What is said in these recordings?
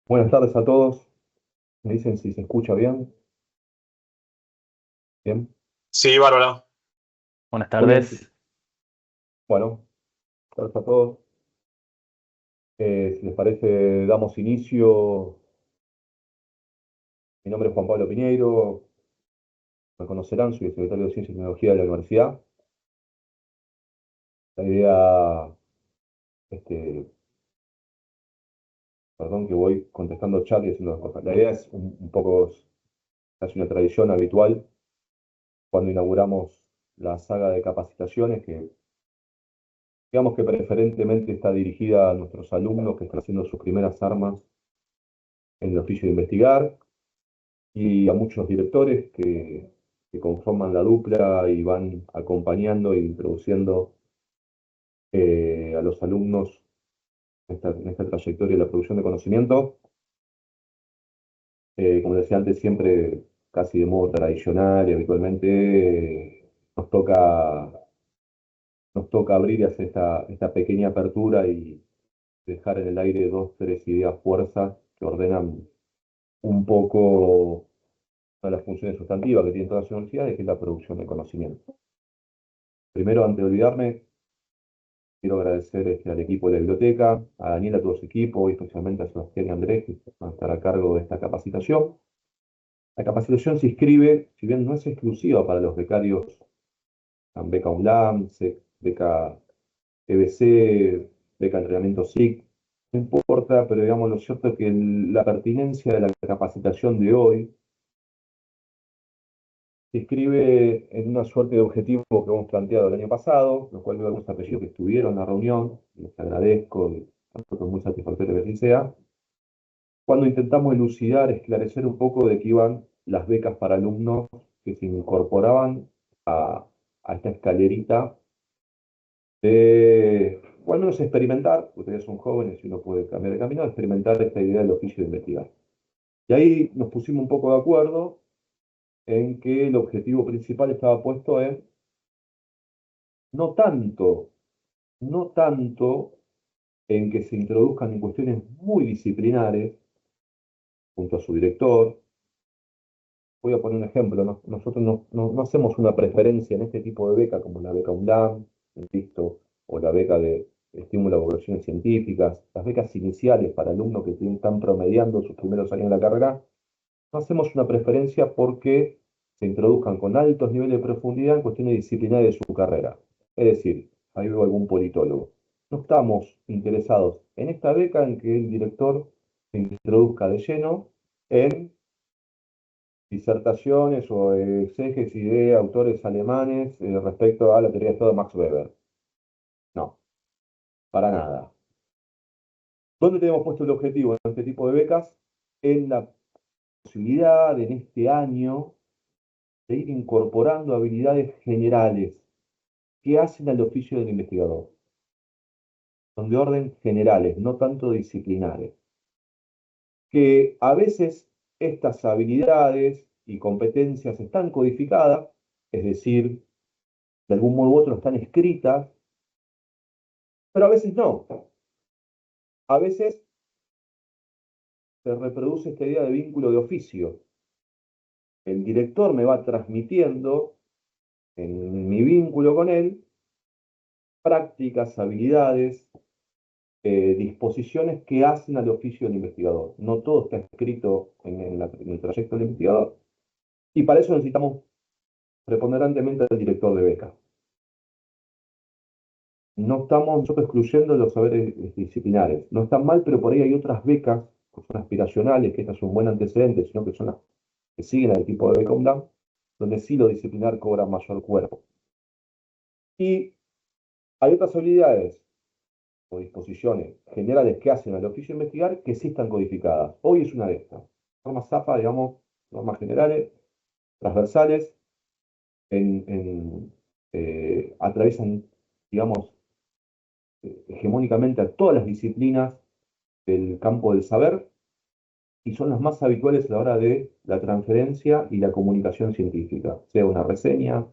Buenas tardes a todos. Me dicen si se escucha bien. Bien. Sí, bárbaro. Buenas Muy bien. tardes. Bueno, buenas tardes a todos. Si les parece, damos inicio. Mi nombre es Juan Pablo Piñeiro. Me conocerán, soy el secretario de Ciencia y Tecnología de la universidad. La idea, este, perdón que voy contestando chat y haciendo las cosas. La idea es un poco, casi una tradición habitual cuando inauguramos la saga de capacitaciones que digamos que preferentemente está dirigida a nuestros alumnos que están haciendo sus primeras armas en el oficio de investigar y a muchos directores que conforman la dupla y van acompañando e introduciendo a los alumnos en esta trayectoria de la producción de conocimiento. Como decía antes, siempre casi de modo tradicional y habitualmente nos toca abrir y hacer esta pequeña apertura y dejar en el aire dos, tres ideas fuerzas que ordenan un poco una de las funciones sustantivas que tienen todas las universidades, que es la producción de conocimiento. Primero, antes de olvidarme, quiero agradecer al equipo de la biblioteca, a Daniel, a todo su equipo, y especialmente a Sebastián y Andrés, que van a estar a cargo de esta capacitación. La capacitación se inscribe, si bien no es exclusiva para los becarios, en beca UNLAM, beca EBC, beca entrenamiento SIC, no importa, pero digamos lo cierto es que la pertinencia de la capacitación de hoy se inscribe en una suerte de objetivo que hemos planteado el año pasado, lo cual veo algunos apellidos que estuvieron en la reunión, les agradezco, y a nosotros muy satisfactorio que así sea, cuando intentamos elucidar, esclarecer un poco de qué iban las becas para alumnos que se incorporaban a esta escalerita de, o al menos experimentar, ustedes son jóvenes y uno puede cambiar de camino, experimentar esta idea del oficio de investigar. Y ahí nos pusimos un poco de acuerdo en que el objetivo principal estaba puesto en no tanto, no tanto en que se introduzcan en cuestiones muy disciplinares junto a su director. Voy a poner un ejemplo, nosotros no hacemos una preferencia en este tipo de beca como la beca UNLAM, insisto, o la beca de estímulo a evaluaciones científicas, las becas iniciales para alumnos que están promediando sus primeros años de la carrera. No hacemos una preferencia porque se introduzcan con altos niveles de profundidad en cuestiones disciplinares de su carrera. Es decir, ahí veo algún politólogo. No estamos interesados en esta beca en que el director se introduzca de lleno en disertaciones o exégesis de autores alemanes respecto a la teoría de Estado de Max Weber. No, para nada. ¿Dónde tenemos puesto el objetivo en este tipo de becas? En la posibilidad en este año de ir incorporando habilidades generales que hacen al oficio del investigador. Son de orden generales, no tanto disciplinares. Que a veces estas habilidades y competencias están codificadas, es decir, de algún modo u otro están escritas, pero a veces no. A veces se reproduce esta idea de vínculo de oficio. El director me va transmitiendo en mi vínculo con él prácticas, habilidades, disposiciones que hacen al oficio del investigador. No todo está escrito en el trayecto del investigador. Y para eso necesitamos preponderantemente al director de beca. No estamos nosotros excluyendo los saberes disciplinares. No están mal, pero por ahí hay otras becas que son aspiracionales, que estas son un buen antecedente, sino que son las que siguen al tipo de beca UNLAM, donde sí lo disciplinar cobra mayor cuerpo. Y hay otras habilidades o disposiciones generales que hacen al oficio de investigar que sí están codificadas. Hoy es una de estas. Normas ZAPA, digamos, normas generales, transversales, atraviesan, digamos, hegemónicamente a todas las disciplinas del campo del saber y son las más habituales a la hora de la transferencia y la comunicación científica, sea una reseña,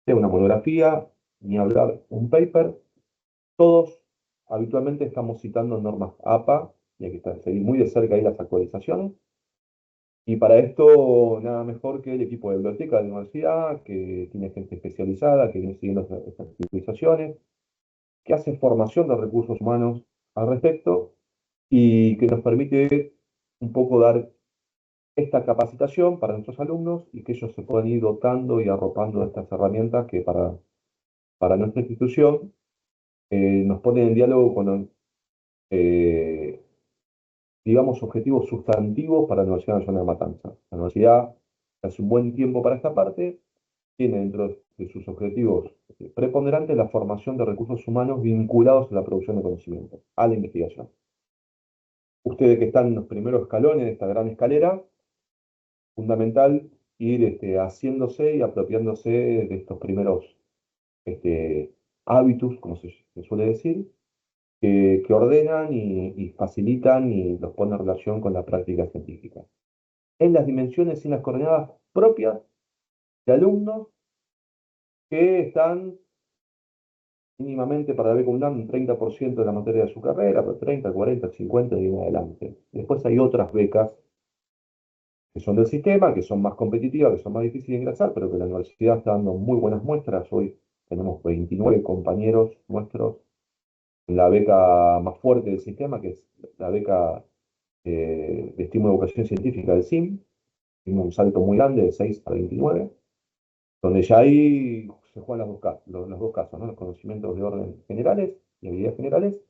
sea una monografía, ni hablar un paper, todos habitualmente estamos citando normas APA, y hay que seguir muy de cerca ahí las actualizaciones. Y para esto, nada mejor que el equipo de biblioteca de la universidad, que tiene gente especializada, que viene siguiendo estas actualizaciones, que hace formación de recursos humanos al respecto y que nos permite un poco dar esta capacitación para nuestros alumnos y que ellos se puedan ir dotando y arropando de estas herramientas que para nuestra institución nos ponen en diálogo con, eh, digamos, objetivos sustantivos para la Universidad Nacional de Matanza. La universidad hace un buen tiempo para esta parte, tiene dentro de sus objetivos preponderantes la formación de recursos humanos vinculados a la producción de conocimiento, a la investigación. Ustedes que están en los primeros escalones de esta gran escalera, fundamental ir haciéndose y apropiándose de estos primeros hábitos, como se suele decir, que ordenan y facilitan y los ponen en relación con la práctica científica. En las dimensiones y en las coordenadas propias de alumnos que están mínimamente para ver un 30% de la materia de su carrera, pero 30, 40, 50 y en adelante. Después hay otras becas que son del sistema, que son más competitivas, que son más difíciles de ingresar, pero que la universidad está dando muy buenas muestras. Hoy tenemos 29 compañeros nuestros en la beca más fuerte del sistema, que es la beca de estímulo de educación científica del SIM. Hicimos un salto muy grande de 6 a 29, donde ya ahí se juegan los dos casos, ¿no? Los conocimientos de orden generales y habilidades generales,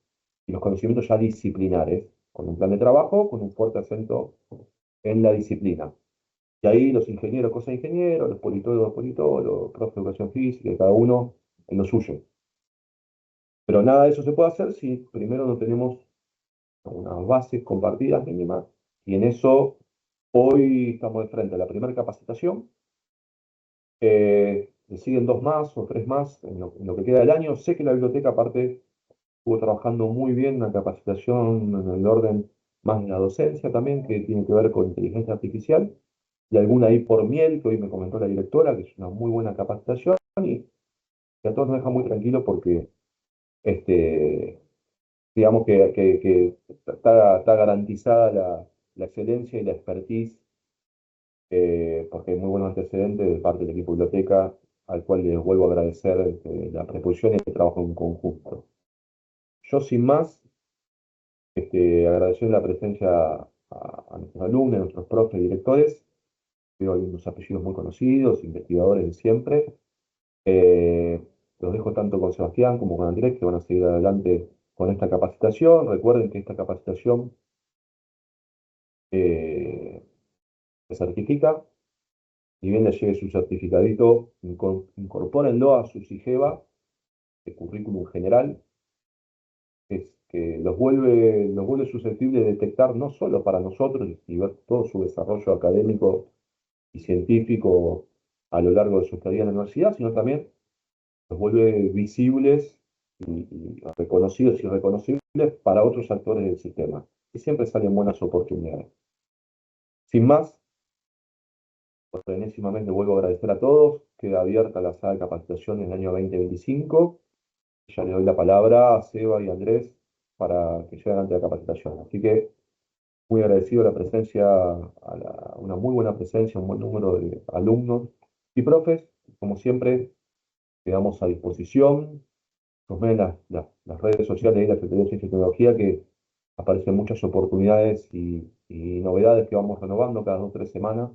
y los conocimientos ya disciplinares, con un plan de trabajo, con un fuerte acento en la disciplina. Y ahí los ingenieros, cosas de ingenieros, los politólogos, politólogos, profes de educación física, cada uno en lo suyo. Pero nada de eso se puede hacer si primero no tenemos unas bases compartidas mínimas, y en eso hoy estamos de frente a la primera capacitación. Le siguen dos más o tres más en lo que queda del año. Sé que la biblioteca, aparte, estuvo trabajando muy bien una capacitación en el orden más de la docencia también, que tiene que ver con inteligencia artificial, y alguna ahí por miel, que hoy me comentó la directora, que es una muy buena capacitación, y que a todos nos deja muy tranquilos porque, este, digamos que está garantizada la excelencia y la expertise, porque hay muy buenos antecedentes de parte del equipo de biblioteca, al cual les vuelvo a agradecer la predisposición y el trabajo en conjunto. Yo, sin más, agradecer la presencia a nuestros alumnos, a nuestros profes, directores. Veo unos apellidos muy conocidos, investigadores de siempre. Eh, los dejo tanto con Sebastián como con Andrés, que van a seguir adelante con esta capacitación. Recuerden que esta capacitación se certifica. Ni bien les llegue su certificadito, incorpórenlo a su SIGEVA, de currículum general, que los vuelve susceptibles de detectar no solo para nosotros y ver todo su desarrollo académico y científico a lo largo de su estadía en la universidad, sino también los vuelve visibles y reconocidos y reconocibles para otros actores del sistema. Y siempre salen buenas oportunidades. Sin más, por enésimamente vuelvo a agradecer a todos. Queda abierta la sala de capacitación en el año 2025. Ya le doy la palabra a Seba y Andrés para que lleven adelante la capacitación. Así que muy agradecido la presencia, una muy buena presencia, un buen número de alumnos y profes. Como siempre, quedamos a disposición. Nos ven las redes sociales de la Secretaría de Ciencia y Tecnología, que aparecen muchas oportunidades y novedades que vamos renovando cada 2 o 3 semanas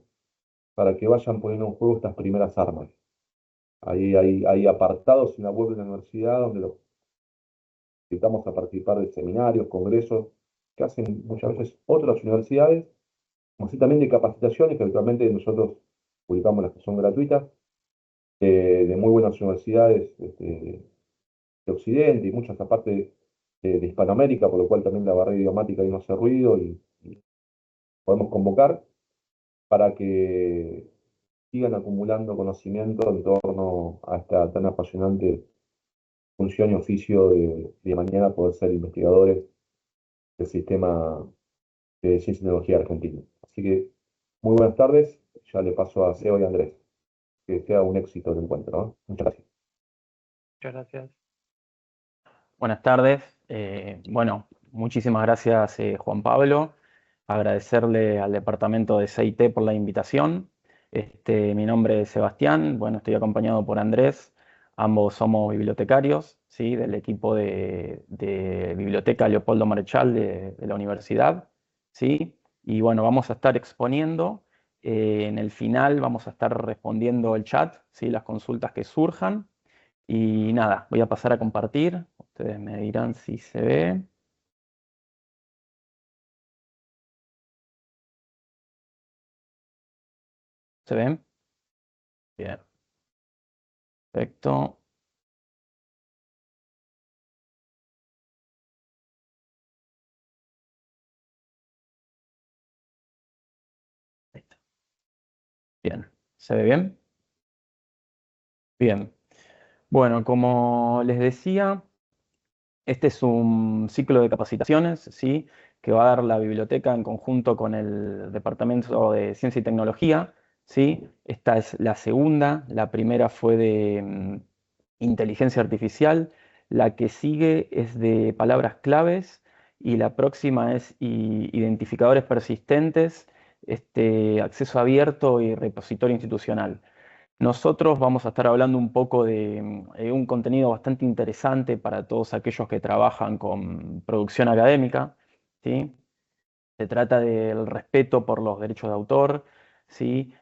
para que vayan poniendo en juego estas primeras armas. Ahí hay apartados en la web de la universidad donde los invitamos a participar de seminarios, congresos que hacen muchas veces otras universidades, como así también de capacitaciones que habitualmente nosotros publicamos las que son gratuitas, de muy buenas universidades de Occidente y muchas aparte de Hispanoamérica, por lo cual también la barrera idiomática ahí no hace ruido y podemos convocar para que sigan acumulando conocimiento en torno a esta tan apasionante función y oficio de mañana poder ser investigadores del sistema de Ciencia y Tecnología argentino. Así que muy buenas tardes, ya le paso a Seba y Andrés. Que sea un éxito el encuentro, ¿no? Muchas gracias. Muchas gracias. Buenas tardes, Bueno, muchísimas gracias, Juan Pablo. Agradecerle al departamento de CIT por la invitación. Mi nombre es Sebastián. Bueno, estoy acompañado por Andrés. Ambos somos bibliotecarios, ¿sí? Del equipo de Biblioteca Leopoldo Marechal de la universidad, ¿sí? Y bueno, vamos a estar exponiendo. En el final vamos a estar respondiendo el chat, ¿sí? Las consultas que surjan. Y nada, voy a pasar a compartir. Ustedes me dirán si se ve. ¿Se ven? Bien, perfecto. Ahí está. Bien, ¿se ve bien? Bien. Bueno, como les decía, este es un ciclo de capacitaciones, ¿sí? Que va a dar la biblioteca en conjunto con el Departamento de Ciencia y Tecnología, ¿sí? Esta es la segunda, la primera fue de inteligencia artificial, la que sigue es de palabras claves y la próxima es identificadores persistentes, acceso abierto y repositorio institucional. Nosotros vamos a estar hablando un poco de un contenido bastante interesante para todos aquellos que trabajan con producción académica, ¿sí? Se trata del respeto por los derechos de autor, ¿sí?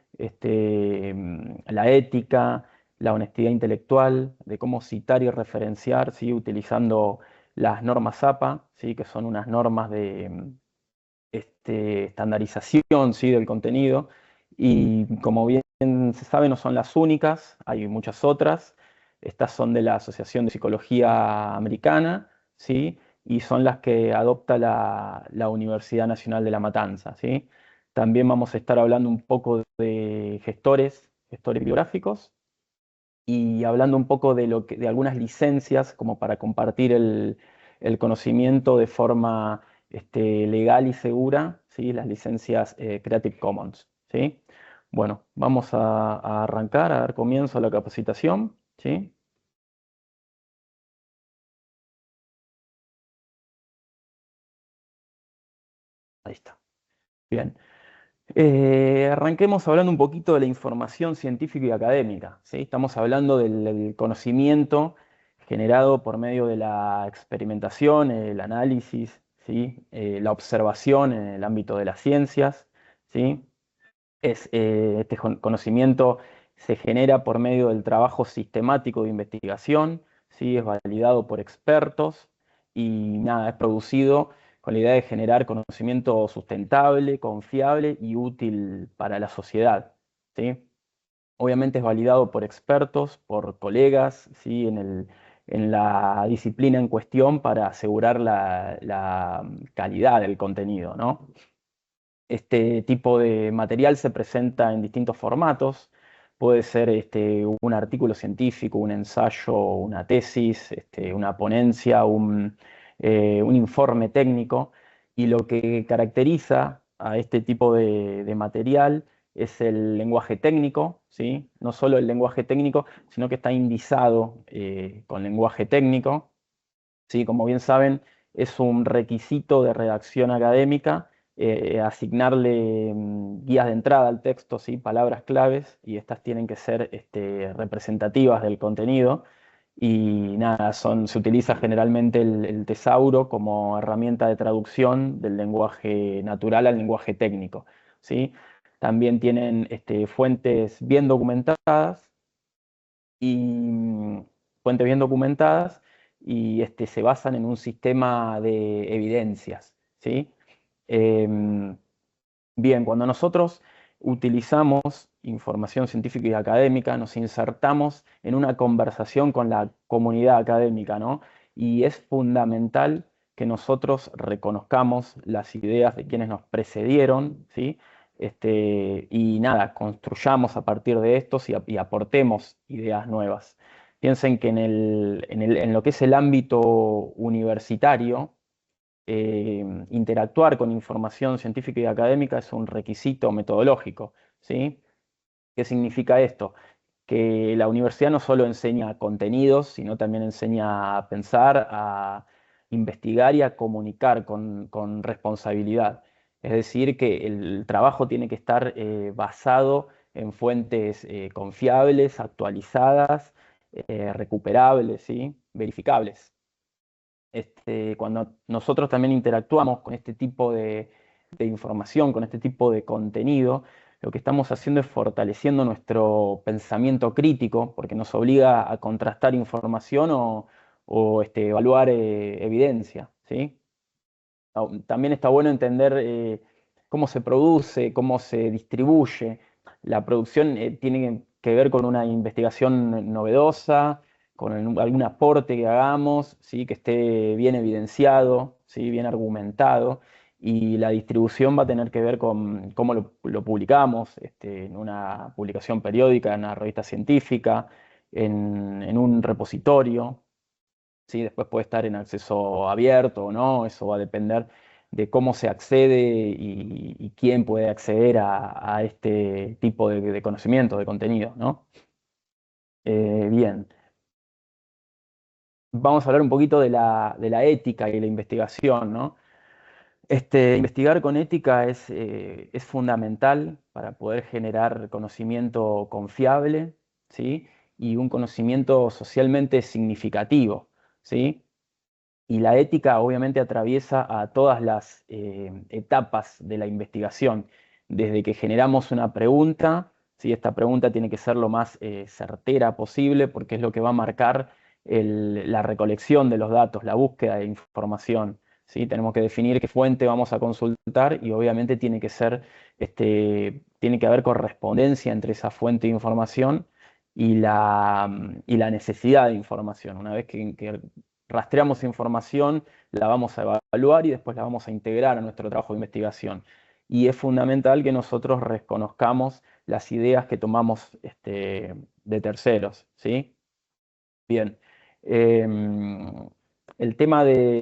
La ética, la honestidad intelectual, de cómo citar y referenciar, ¿sí? Utilizando las normas APA, ¿sí? Que son unas normas de estandarización, ¿sí? Del contenido. Y como bien se sabe, no son las únicas, hay muchas otras. Estas son de la Asociación de Psicología Americana, ¿sí? Y son las que adopta la Universidad Nacional de La Matanza, ¿sí? También vamos a estar hablando un poco de gestores bibliográficos, y hablando un poco de algunas licencias, como para compartir el conocimiento de forma legal y segura, ¿sí? Las licencias Creative Commons, ¿sí? Bueno, vamos a arrancar, a dar comienzo a la capacitación, ¿sí? Ahí está. Bien. Arranquemos hablando un poquito de la información científica y académica, ¿sí? Estamos hablando del conocimiento generado por medio de la experimentación, el análisis, ¿sí? La observación en el ámbito de las ciencias, ¿sí? Conocimiento se genera por medio del trabajo sistemático de investigación, ¿sí? Es validado por expertos y nada, es producido con la idea de generar conocimiento sustentable, confiable y útil para la sociedad, ¿sí? Obviamente es validado por expertos, por colegas, ¿sí? En la disciplina en cuestión para asegurar la calidad del contenido, ¿no? Este tipo de material se presenta en distintos formatos. Puede ser un artículo científico, un ensayo, una tesis, una ponencia, un informe técnico. Y lo que caracteriza a este tipo de material es el lenguaje técnico, ¿sí? No solo el lenguaje técnico, sino que está indizado con lenguaje técnico. Sí, como bien saben, es un requisito de redacción académica asignarle guías de entrada al texto, ¿sí? Palabras claves, y estas tienen que ser representativas del contenido. Y nada, se utiliza generalmente el tesauro como herramienta de traducción del lenguaje natural al lenguaje técnico, ¿sí? También tienen fuentes bien documentadas y fuentes bien documentadas y se basan en un sistema de evidencias, ¿sí? Em, Bien, cuando nosotros utilizamos información científica y académica, nos insertamos en una conversación con la comunidad académica, ¿no? Y es fundamental que nosotros reconozcamos las ideas de quienes nos precedieron, ¿sí? Y nada, construyamos a partir de estos y aportemos ideas nuevas. Piensen que en lo que es el ámbito universitario, interactuar con información científica y académica es un requisito metodológico, ¿sí? ¿Qué significa esto? Que la universidad no solo enseña contenidos, sino también enseña a pensar, investigar y a comunicar con responsabilidad. Es decir, que el trabajo tiene que estar basado en fuentes confiables, actualizadas, recuperables, ¿sí? Verificables. Cuando nosotros también interactuamos con este tipo de información, con este tipo de contenido, lo que estamos haciendo es fortaleciendo nuestro pensamiento crítico, porque nos obliga a contrastar información o evaluar evidencia, ¿sí? También está bueno entender cómo se produce, cómo se distribuye. La producción tiene que ver con una investigación novedosa, con algún aporte que hagamos, ¿sí? Que esté bien evidenciado, ¿sí? Bien argumentado. Y la distribución va a tener que ver con cómo lo publicamos, en una publicación periódica, en una revista científica, en un repositorio. ¿Sí? Después puede estar en acceso abierto o no, eso va a depender de cómo se accede y quién puede acceder a este tipo de conocimiento, de contenido, ¿no? Bien, vamos a hablar un poquito de la ética y la investigación, ¿no? Investigar con ética es fundamental para poder generar conocimiento confiable, ¿sí? Y un conocimiento socialmente significativo, ¿sí? Y la ética obviamente atraviesa a todas las etapas de la investigación, desde que generamos una pregunta, ¿sí? Esta pregunta tiene que ser lo más certera posible porque es lo que va a marcar la recolección de los datos, la búsqueda de información, ¿sí? Tenemos que definir qué fuente vamos a consultar y obviamente tiene que haber correspondencia entre esa fuente de información y la necesidad de información. Una vez que rastreamos información, la vamos a evaluar y después la vamos a integrar a nuestro trabajo de investigación. Y es fundamental que nosotros reconozcamos las ideas que tomamos de terceros, ¿sí? Bien. El tema de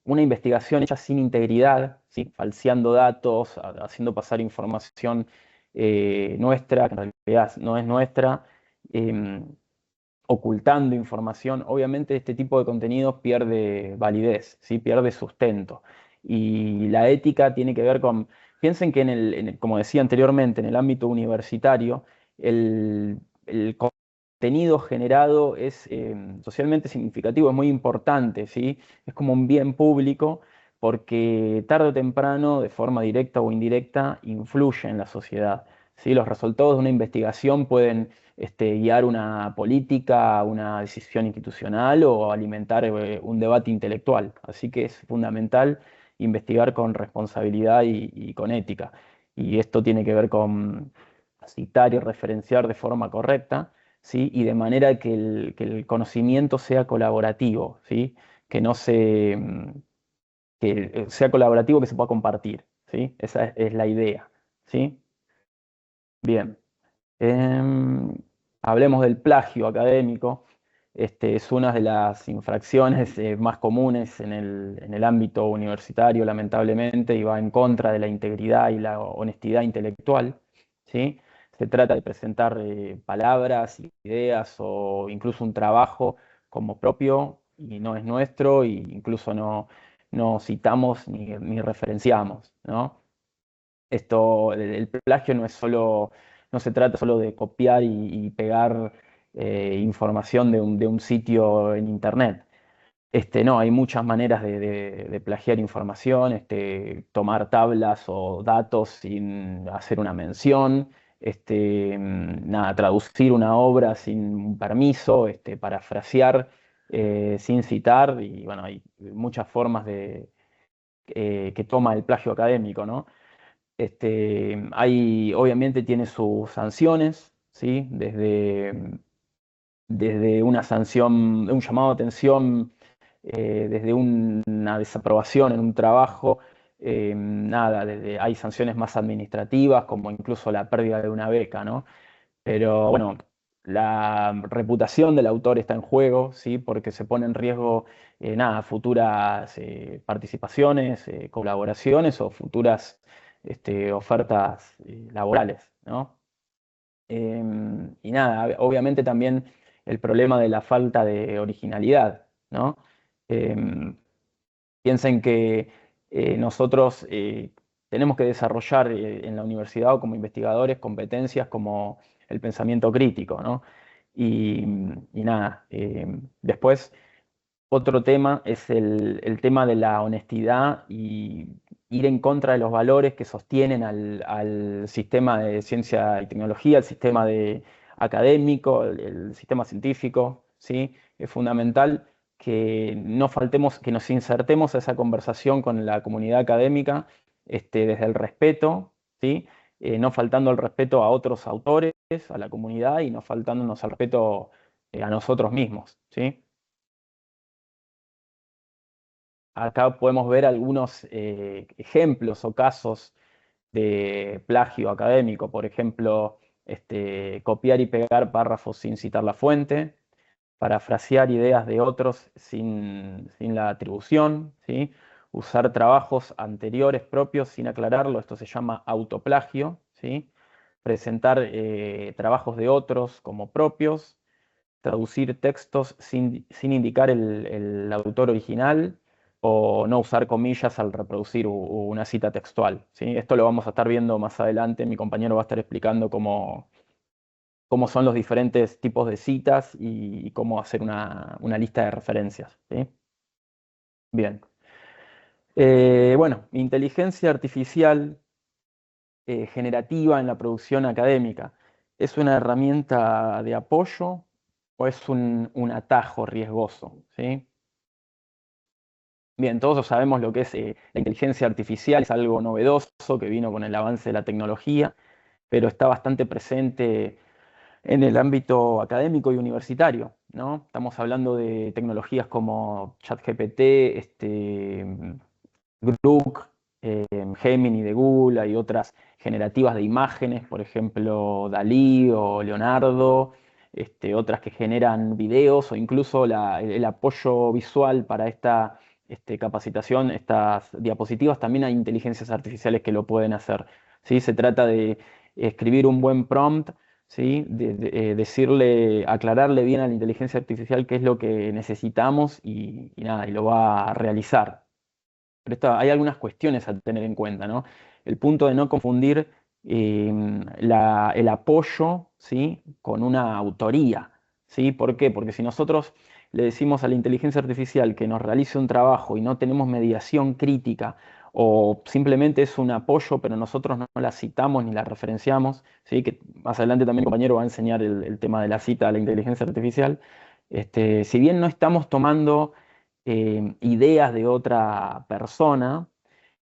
una investigación hecha sin integridad, ¿sí? Falseando datos, haciendo pasar información nuestra, que en realidad no es nuestra, em, ocultando información, obviamente este tipo de contenidos pierde validez, ¿sí? Pierde sustento. Y la ética tiene que ver con, piensen que como decía anteriormente, en el ámbito universitario, el contenido generado es socialmente significativo, es muy importante, ¿sí? Es como un bien público porque tarde o temprano, de forma directa o indirecta, influye en la sociedad, ¿sí? Los resultados de una investigación pueden guiar una política, una decisión institucional o alimentar un debate intelectual. Así que es fundamental investigar con responsabilidad y con ética. Y esto tiene que ver con citar y referenciar de forma correcta, ¿sí? Y de manera que el conocimiento sea colaborativo, ¿sí? Que no se, que sea colaborativo, que se pueda compartir, ¿sí? Esa es la idea, ¿sí? Bien. Em, Hablemos del plagio académico. Es una de las infracciones más comunes en el ámbito universitario, lamentablemente, y va en contra de la integridad y la honestidad intelectual, ¿sí? Se trata de presentar palabras, ideas o incluso un trabajo como propio y no es nuestro, e incluso no citamos ni referenciamos, ¿no? El plagio no se trata solo de copiar y pegar información de un sitio en internet. No, hay muchas maneras de plagiar información, tomar tablas o datos sin hacer una mención, nada, traducir una obra sin un permiso, parafrasear sin citar, y bueno, hay muchas formas que toma el plagio académico, ¿no? Obviamente tiene sus sanciones, ¿sí? Desde una sanción, un llamado de atención, desde una desaprobación en un trabajo, nada, hay sanciones más administrativas, como incluso la pérdida de una beca, ¿no? Pero bueno, la reputación del autor está en juego, ¿sí? Porque se pone en riesgo, nada, futuras participaciones, colaboraciones o futuras ofertas laborales, ¿no? Y nada, obviamente también el problema de la falta de originalidad, ¿no? Piensen que nosotros tenemos que desarrollar en la universidad o como investigadores competencias como el pensamiento crítico, ¿no? Y, y nada, después otro tema es el tema de la honestidad y ir en contra de los valores que sostienen al sistema de ciencia y tecnología, al sistema académico, el sistema científico, ¿sí? Es fundamental que no faltemos, que nos insertemos a esa conversación con la comunidad académica desde el respeto, ¿sí? No faltando el respeto a otros autores, a la comunidad y no faltándonos al respeto a nosotros mismos, ¿sí? Acá podemos ver algunos ejemplos o casos de plagio académico, por ejemplo, copiar y pegar párrafos sin citar la fuente, parafrasear ideas de otros sin la atribución, ¿sí? Usar trabajos anteriores propios sin aclararlo, esto se llama autoplagio, ¿sí? Presentar trabajos de otros como propios, traducir textos sin indicar el autor original o no usar comillas al reproducir una cita textual, ¿sí? Esto lo vamos a estar viendo más adelante, mi compañero va a estar explicando cómo son los diferentes tipos de citas y cómo hacer una lista de referencias, ¿sí? Bien. Bueno, inteligencia artificial generativa en la producción académica. ¿Es una herramienta de apoyo o es un atajo riesgoso? ¿Sí? Bien, todos sabemos lo que es la inteligencia artificial, es algo novedoso que vino con el avance de la tecnología, pero está bastante presente en el ámbito académico y universitario, ¿no? Estamos hablando de tecnologías como ChatGPT, Grok, Gemini de Google, hay otras generativas de imágenes, por ejemplo, Dalí o Leonardo, otras que generan videos o incluso el apoyo visual para esta capacitación, estas diapositivas, también hay inteligencias artificiales que lo pueden hacer, ¿sí? Se trata de escribir un buen prompt, ¿sí? Decirle, aclararle bien a la inteligencia artificial qué es lo que necesitamos y nada, y lo va a realizar. Pero hay algunas cuestiones a tener en cuenta, ¿no? El punto de no confundir el apoyo, ¿sí? Con una autoría, ¿sí? ¿Por qué? Porque si nosotros le decimos a la inteligencia artificial que nos realice un trabajo y no tenemos mediación crítica o simplemente es un apoyo, pero nosotros no la citamos ni la referenciamos, ¿sí? Que más adelante también mi compañero va a enseñar el tema de la cita a la inteligencia artificial. Si bien no estamos tomando ideas de otra persona,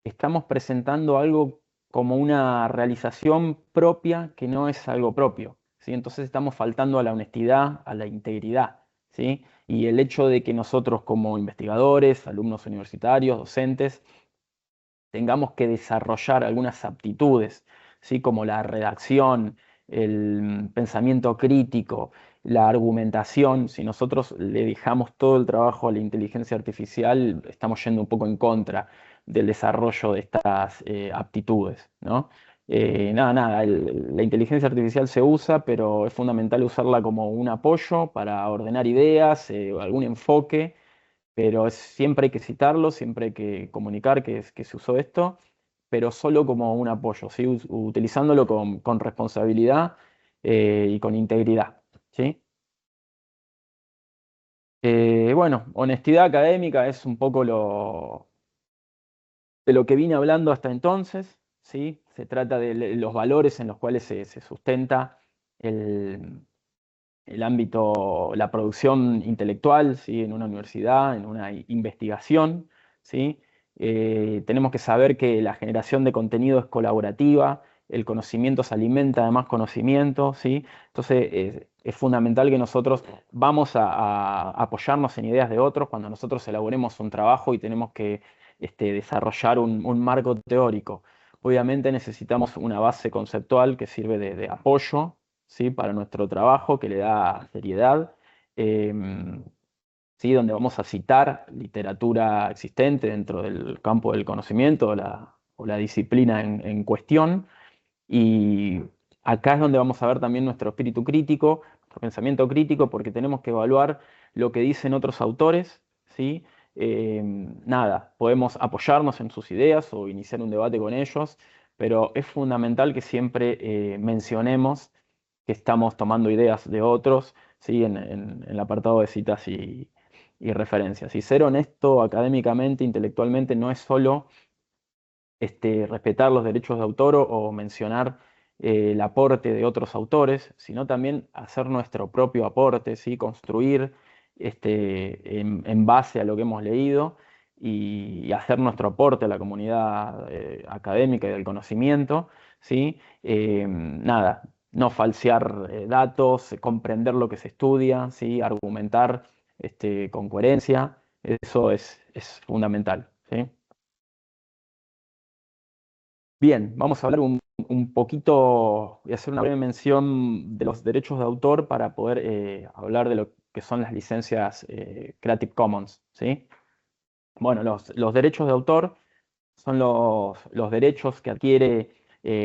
estamos presentando algo como una realización propia que no es algo propio, ¿sí? Entonces estamos faltando a la honestidad, a la integridad, ¿sí? Y el hecho de que nosotros como investigadores, alumnos universitarios, docentes, tengamos que desarrollar algunas aptitudes, ¿sí? Como la redacción, el pensamiento crítico, la argumentación. Si nosotros le dejamos todo el trabajo a la inteligencia artificial, estamos yendo un poco en contra del desarrollo de estas aptitudes, ¿no? Nada, la inteligencia artificial se usa, pero es fundamental usarla como un apoyo para ordenar ideas, algún enfoque, pero siempre hay que citarlo, siempre hay que comunicar que se usó esto, pero solo como un apoyo, ¿sí? Utilizándolo con responsabilidad y con integridad, ¿sí? Bueno, honestidad académica es un poco de lo que vine hablando hasta entonces, ¿sí? Se trata de los valores en los cuales se sustenta el, el ámbito, la producción intelectual, ¿sí? En una universidad, en una investigación, ¿sí? Tenemos que saber que la generación de contenido es colaborativa, el conocimiento se alimenta de más conocimiento, ¿sí? Entonces es fundamental que nosotros vamos a apoyarnos en ideas de otros cuando nosotros elaboremos un trabajo y tenemos que desarrollar un marco teórico. Obviamente necesitamos una base conceptual que sirve de apoyo, ¿sí? Para nuestro trabajo, que le da seriedad, em, ¿sí? Donde vamos a citar literatura existente dentro del campo del conocimiento o la disciplina en cuestión. Y acá es donde vamos a ver también nuestro espíritu crítico, nuestro pensamiento crítico, porque tenemos que evaluar lo que dicen otros autores, ¿sí? nada, podemos apoyarnos en sus ideas o iniciar un debate con ellos, pero es fundamental que siempre mencionemos que estamos tomando ideas de otros, ¿sí? En el apartado de citas y referencias. Y ser honesto académicamente, intelectualmente, no es solo respetar los derechos de autor o mencionar el aporte de otros autores, sino también hacer nuestro propio aporte, ¿sí? Construir en base a lo que hemos leído y hacer nuestro aporte a la comunidad académica y del conocimiento, ¿sí? Nada, no falsear datos, comprender lo que se estudia, ¿sí? Argumentar con coherencia, eso es fundamental, ¿sí? Bien, vamos a hablar un poquito, voy a hacer una breve mención de los derechos de autor para poder hablar de lo que son las licencias Creative Commons, ¿sí? Bueno, los derechos de autor son los derechos que adquiere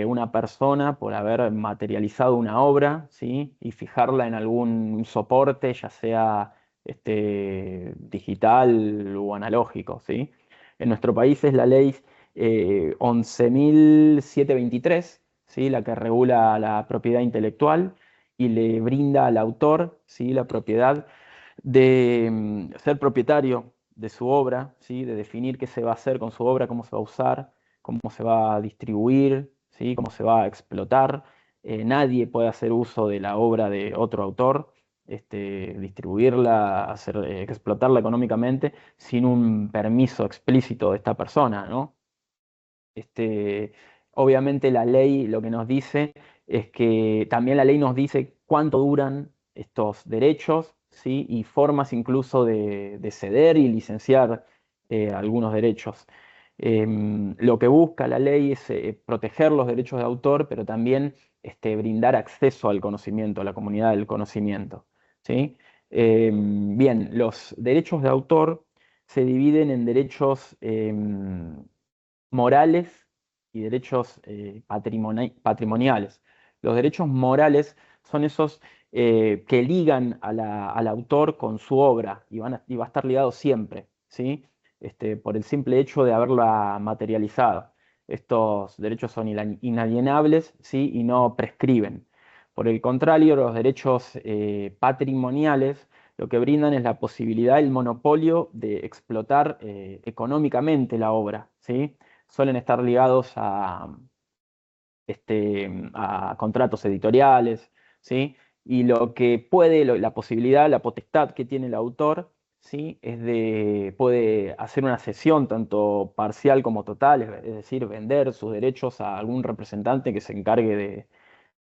una persona por haber materializado una obra, ¿sí? Y fijarla en algún soporte, ya sea digital o analógico, ¿sí? En nuestro país es la ley 11.723, ¿sí? La que regula la propiedad intelectual y le brinda al autor, ¿sí? La propiedad de ser propietario de su obra, ¿sí? De definir qué se va a hacer con su obra, cómo se va a usar, cómo se va a distribuir, ¿sí? Cómo se va a explotar. Nadie puede hacer uso de la obra de otro autor, distribuirla, explotarla económicamente sin un permiso explícito de esta persona, ¿no? Este, Obviamente la ley lo que nos dice es que también la ley nos dice cuánto duran estos derechos, ¿sí? Y formas incluso de ceder y licenciar algunos derechos. Lo que busca la ley es proteger los derechos de autor, pero también brindar acceso al conocimiento, a la comunidad del conocimiento, ¿sí? Bien, los derechos de autor se dividen en derechos morales y derechos patrimoniales. Los derechos morales son esos que ligan al autor con su obra y va a estar ligado siempre, ¿sí? Por el simple hecho de haberla materializado. Estos derechos son inalienables, ¿sí? Y no prescriben. Por el contrario, los derechos patrimoniales lo que brindan es la posibilidad, el monopolio de explotar económicamente la obra, ¿sí? Suelen estar ligados a contratos editoriales, ¿sí? Y lo que puede, la posibilidad, la potestad que tiene el autor, ¿sí? Puede hacer una cesión tanto parcial como total, es decir, vender sus derechos a algún representante que se encargue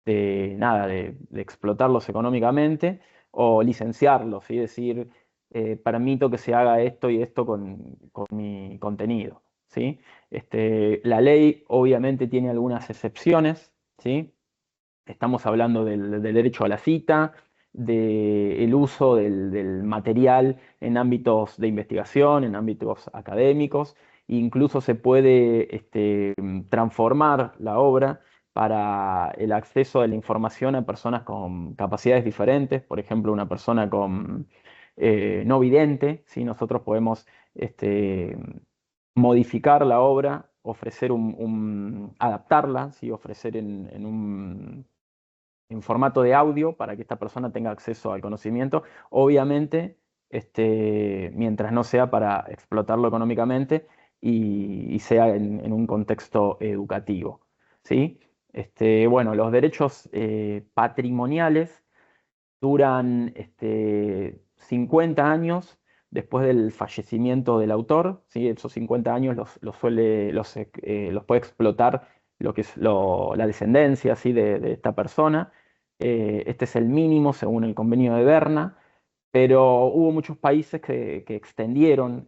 de explotarlos económicamente o licenciarlos, ¿sí? Es decir, permito que se haga esto y esto con mi contenido, ¿sí? La ley obviamente tiene algunas excepciones, ¿sí? Estamos hablando del derecho a la cita, del uso del material en ámbitos de investigación, en ámbitos académicos, incluso se puede transformar la obra para el acceso de la información a personas con capacidades diferentes, por ejemplo, una persona con no vidente, ¿sí? Nosotros podemos modificar la obra, ofrecer adaptarla, ¿sí? Ofrecer en formato de audio para que esta persona tenga acceso al conocimiento, obviamente, mientras no sea para explotarlo económicamente y sea en un contexto educativo, ¿sí? Bueno, los derechos patrimoniales duran 50 años después del fallecimiento del autor, ¿sí? Esos 50 años los puede explotar lo que es la descendencia, ¿sí? de esta persona. Este es el mínimo según el convenio de Berna, pero hubo muchos países que extendieron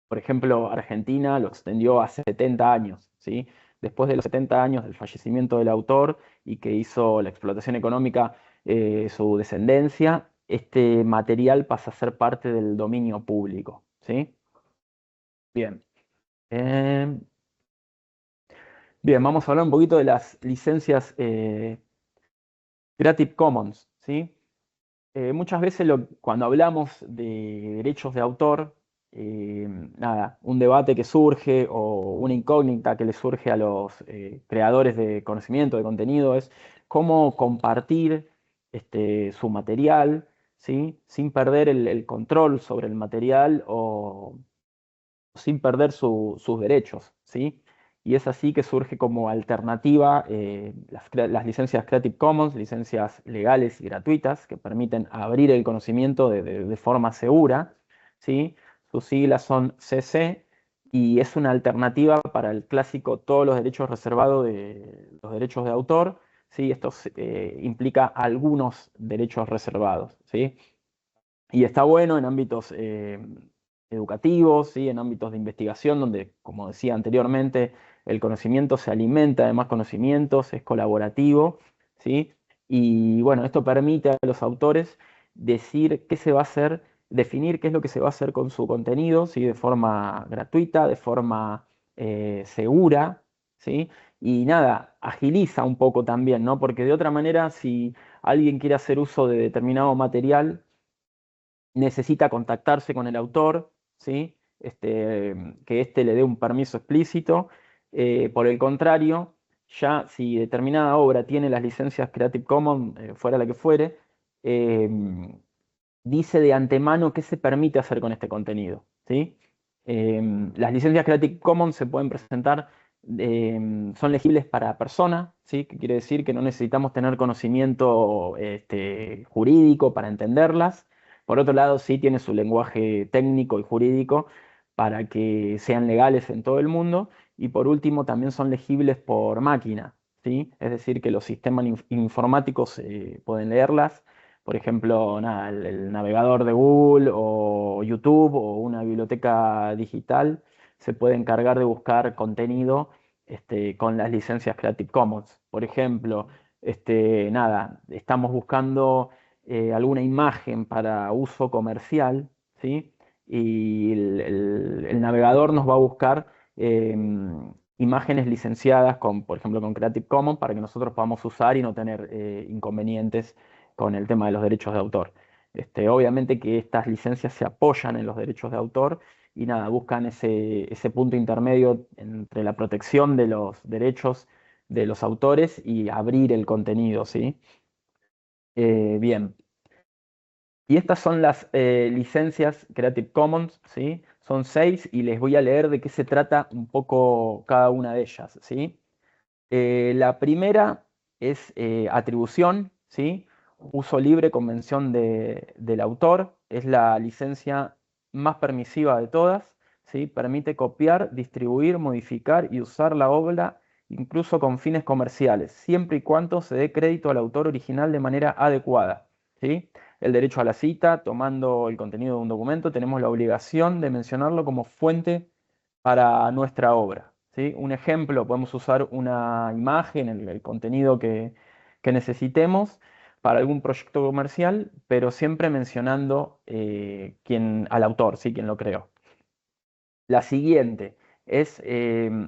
por ejemplo, Argentina lo extendió a 70 años, ¿sí? Después de los 70 años del fallecimiento del autor y que hizo la explotación económica su descendencia, este material pasa a ser parte del dominio público, ¿sí? Bien. Eh, Bien, vamos a hablar un poquito de las licencias Creative Commons, ¿sí? Muchas veces cuando hablamos de derechos de autor, nada, un debate que surge o una incógnita que le surge a los creadores de conocimiento, de contenido, es cómo compartir su material, ¿sí? Sin perder el control sobre el material o sin perder sus derechos, ¿sí? Y es así que surge como alternativa las licencias Creative Commons, licencias legales y gratuitas que permiten abrir el conocimiento de forma segura, ¿sí? Sus siglas son CC y es una alternativa para el clásico todos los derechos reservados de los derechos de autor, ¿sí? Esto implica algunos derechos reservados, ¿sí? Y está bueno en ámbitos educativos, ¿sí? En ámbitos de investigación, donde, como decía anteriormente, el conocimiento se alimenta de más conocimientos, es colaborativo, ¿sí? Y bueno, esto permite a los autores decir qué se va a hacer, definir qué es lo que se va a hacer con su contenido, ¿sí? De forma gratuita, de forma segura, ¿sí? Y nada, agiliza un poco también, ¿no? Porque de otra manera, si alguien quiere hacer uso de determinado material, necesita contactarse con el autor, ¿sí? Que éste le dé un permiso explícito. Por el contrario, ya si determinada obra tiene las licencias Creative Commons, fuera la que fuere, eh, dice de antemano qué se permite hacer con este contenido, ¿sí? Las licencias Creative Commons se pueden presentar, son legibles para persona, ¿sí? Que quiere decir que no necesitamos tener conocimiento jurídico para entenderlas. Por otro lado, sí tiene su lenguaje técnico y jurídico para que sean legales en todo el mundo. Y por último, también son legibles por máquina, ¿sí? Es decir, que los sistemas informáticos pueden leerlas. Por ejemplo, nada, el navegador de Google o YouTube o una biblioteca digital se puede encargar de buscar contenido con las licencias Creative Commons. Por ejemplo, nada, estamos buscando alguna imagen para uso comercial, ¿sí? Y el navegador nos va a buscar imágenes licenciadas con, por ejemplo, con Creative Commons para que nosotros podamos usar y no tener inconvenientes con el tema de los derechos de autor. Obviamente que estas licencias se apoyan en los derechos de autor y nada, buscan ese punto intermedio entre la protección de los derechos de los autores y abrir el contenido, ¿sí? Bien. Y estas son las licencias Creative Commons, ¿sí? Son 6 y les voy a leer de qué se trata un poco cada una de ellas, ¿sí? La primera es atribución, ¿sí? Uso libre, convención del autor, es la licencia más permisiva de todas, ¿sí? Permite copiar, distribuir, modificar y usar la obra incluso con fines comerciales, siempre y cuando se dé crédito al autor original de manera adecuada, ¿sí? El derecho a la cita, tomando el contenido de un documento, tenemos la obligación de mencionarlo como fuente para nuestra obra, ¿sí? Un ejemplo, podemos usar una imagen, el contenido que necesitemos para algún proyecto comercial, pero siempre mencionando al autor, ¿sí? Quien lo creó. La siguiente es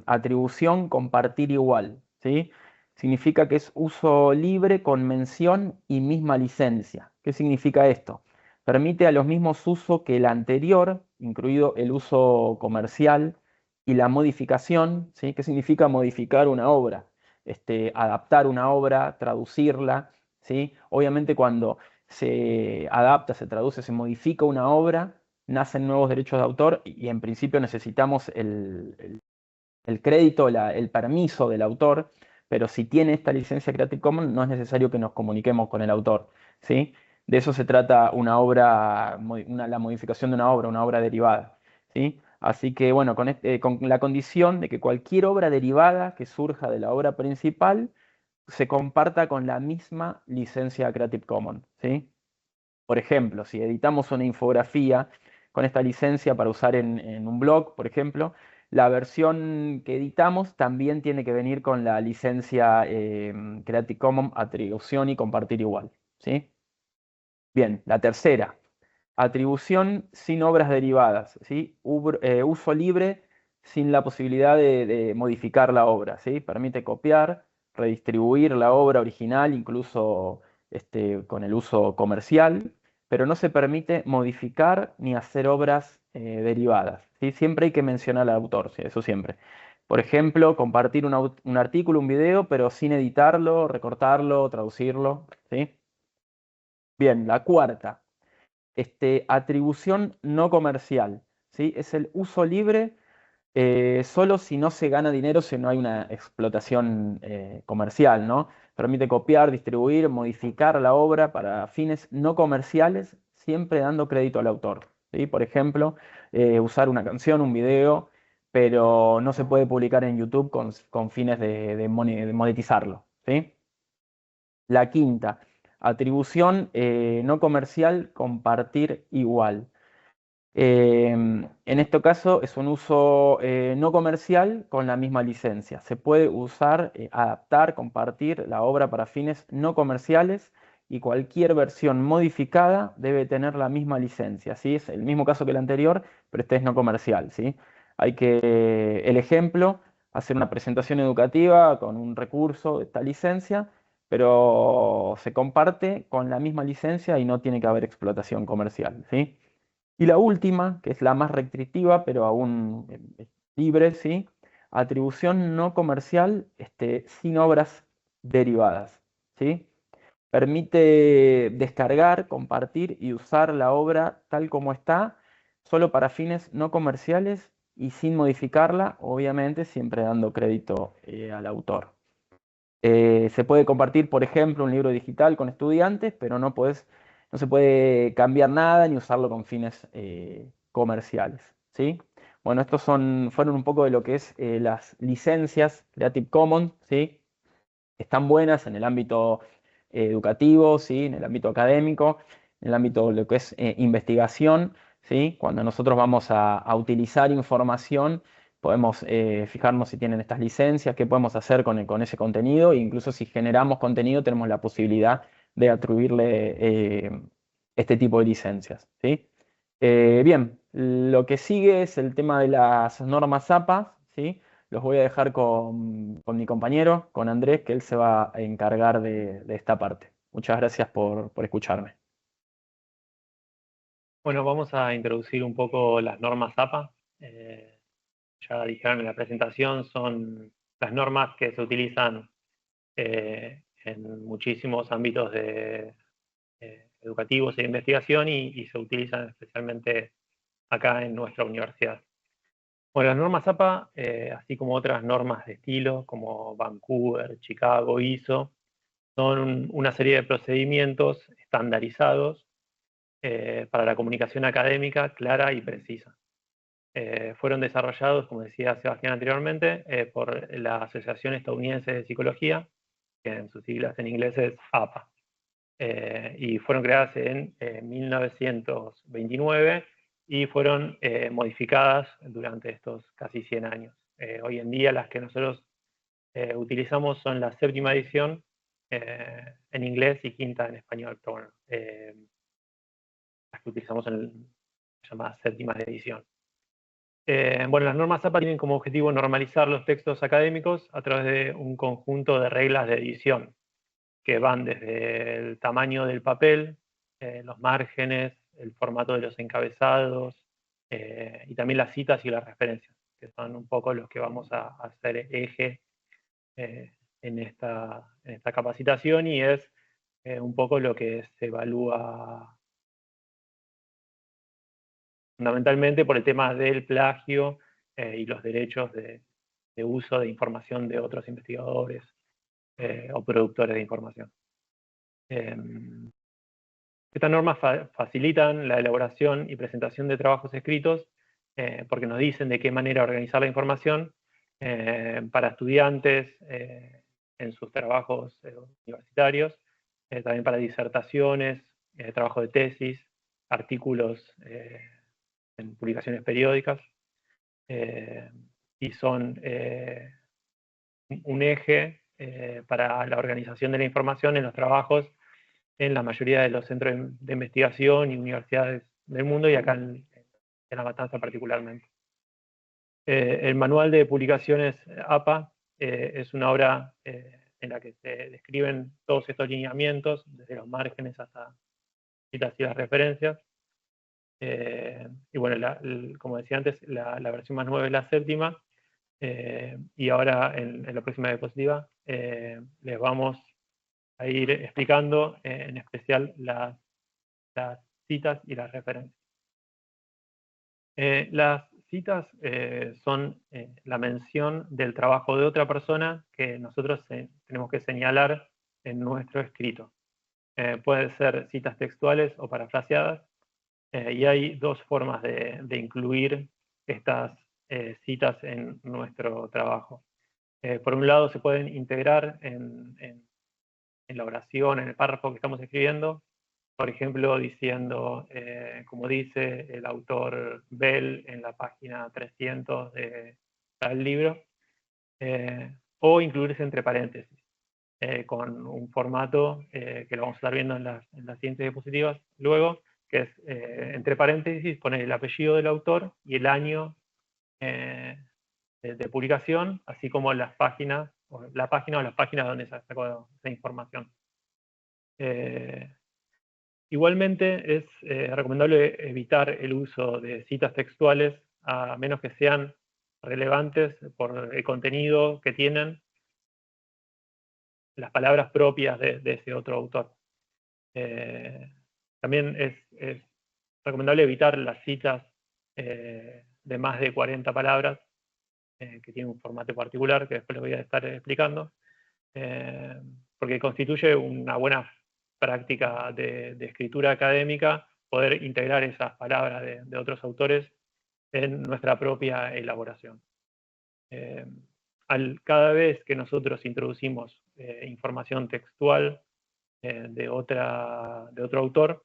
atribución compartir igual, ¿sí? Significa que es uso libre con mención y misma licencia. ¿Qué significa esto? Permite a los mismos usos que el anterior, incluido el uso comercial y la modificación, ¿sí? ¿Qué significa modificar una obra? Adaptar una obra, traducirla, ¿sí? Obviamente cuando se adapta, se traduce, se modifica una obra, nacen nuevos derechos de autor y en principio necesitamos el crédito, el permiso del autor, pero si tiene esta licencia Creative Commons no es necesario que nos comuniquemos con el autor, ¿sí? De eso se trata una obra, la modificación de una obra derivada, ¿sí? Así que bueno, con la condición de que cualquier obra derivada que surja de la obra principal se comparta con la misma licencia Creative Commons, ¿sí? Por ejemplo, si editamos una infografía con esta licencia para usar en un blog, por ejemplo, la versión que editamos también tiene que venir con la licencia Creative Commons atribución y compartir igual, ¿sí? Bien, la tercera, atribución sin obras derivadas, ¿sí? Uso libre sin la posibilidad de modificar la obra, ¿sí? Permite copiar, redistribuir la obra original, incluso con el uso comercial, pero no se permite modificar ni hacer obras derivadas, ¿sí? Siempre hay que mencionar al autor, ¿sí? Eso siempre. Por ejemplo, compartir un artículo, un video, pero sin editarlo, recortarlo, traducirlo, ¿sí? Bien, la cuarta, atribución no comercial, ¿sí? Es el uso libre solo si no se gana dinero, si no hay una explotación comercial, ¿no? Permite copiar, distribuir, modificar la obra para fines no comerciales, siempre dando crédito al autor, ¿sí? Por ejemplo, usar una canción, un video, pero no se puede publicar en YouTube con fines de monetizarlo, ¿sí? La quinta, atribución no comercial, compartir igual. En este caso es un uso no comercial con la misma licencia. Se puede usar, adaptar, compartir la obra para fines no comerciales y cualquier versión modificada debe tener la misma licencia, ¿sí? Es el mismo caso que el anterior, pero este es no comercial, ¿sí? Hay que, el ejemplo, hacer una presentación educativa con un recurso de esta licencia, pero se comparte con la misma licencia y no tiene que haber explotación comercial, ¿sí? Y la última, que es la más restrictiva, pero aún libre, ¿sí? Atribución no comercial, sin obras derivadas, ¿sí? Permite descargar, compartir y usar la obra tal como está, solo para fines no comerciales y sin modificarla, obviamente siempre dando crédito al autor. Se puede compartir, por ejemplo, un libro digital con estudiantes, pero no se puede cambiar nada ni usarlo con fines comerciales, ¿sí? Bueno, fueron un poco de lo que es las licencias Creative Commons, ¿sí? Están buenas en el ámbito educativo, ¿sí? En el ámbito académico, en el ámbito de lo que es investigación, ¿sí? Cuando nosotros vamos a utilizar información, podemos fijarnos si tienen estas licencias, qué podemos hacer con ese contenido, e incluso si generamos contenido tenemos la posibilidad de atribuirle este tipo de licencias, ¿sí? Bien, lo que sigue es el tema de las normas APA, ¿sí? Los voy a dejar con mi compañero, con Andrés, que él se va a encargar de esta parte. Muchas gracias por escucharme. Bueno, vamos a introducir un poco las normas APA. Ya dijeron en la presentación, son las normas que se utilizan en muchísimos ámbitos educativos e investigación y se utilizan especialmente acá en nuestra universidad. Bueno, las normas APA, así como otras normas de estilo como Vancouver, Chicago, ISO, son una serie de procedimientos estandarizados para la comunicación académica clara y precisa. Fueron desarrollados, como decía Sebastián anteriormente, por la Asociación Estadounidense de Psicología, que en sus siglas en inglés es APA. Y fueron creadas en 1929 y fueron modificadas durante estos casi 100 años. Hoy en día las que nosotros utilizamos son la séptima edición en inglés y quinta en español, pero bueno, las que utilizamos en la llamada séptima edición. Bueno, las normas APA tienen como objetivo normalizar los textos académicos a través de un conjunto de reglas de edición que van desde el tamaño del papel, los márgenes, el formato de los encabezados y también las citas y las referencias, que son un poco los que vamos a hacer eje en esta capacitación y es un poco lo que se evalúa fundamentalmente por el tema del plagio y los derechos de uso de información de otros investigadores o productores de información. Estas normas facilitan la elaboración y presentación de trabajos escritos porque nos dicen de qué manera organizar la información para estudiantes en sus trabajos universitarios, también para disertaciones, trabajo de tesis, artículos en publicaciones periódicas, y son un eje para la organización de la información en los trabajos en la mayoría de los centros de investigación y universidades del mundo, y acá en La Matanza particularmente. El manual de publicaciones APA es una obra en la que se describen todos estos lineamientos, desde los márgenes hasta citas y las referencias. Y bueno, como decía antes, la versión más nueva es la séptima. Y ahora en la próxima diapositiva les vamos a ir explicando en especial las citas y las referencias. Las citas son la mención del trabajo de otra persona que nosotros tenemos que señalar en nuestro escrito. Pueden ser citas textuales o parafraseadas, y hay dos formas de incluir estas citas en nuestro trabajo. Por un lado, se pueden integrar en la oración, en el párrafo que estamos escribiendo, por ejemplo, diciendo, como dice el autor Bell en la página 300 del libro, o incluirse entre paréntesis, con un formato que lo vamos a estar viendo en las siguientes diapositivas luego, que es entre paréntesis poner el apellido del autor y el año de publicación, así como las páginas, o la página o las páginas donde se sacó esa información. Igualmente es recomendable evitar el uso de citas textuales a menos que sean relevantes por el contenido que tienen las palabras propias de ese otro autor. También es recomendable evitar las citas de más de 40 palabras, que tienen un formato particular que después les voy a estar explicando, porque constituye una buena práctica de escritura académica poder integrar esas palabras de otros autores en nuestra propia elaboración. Cada vez que nosotros introducimos información textual de otro autor,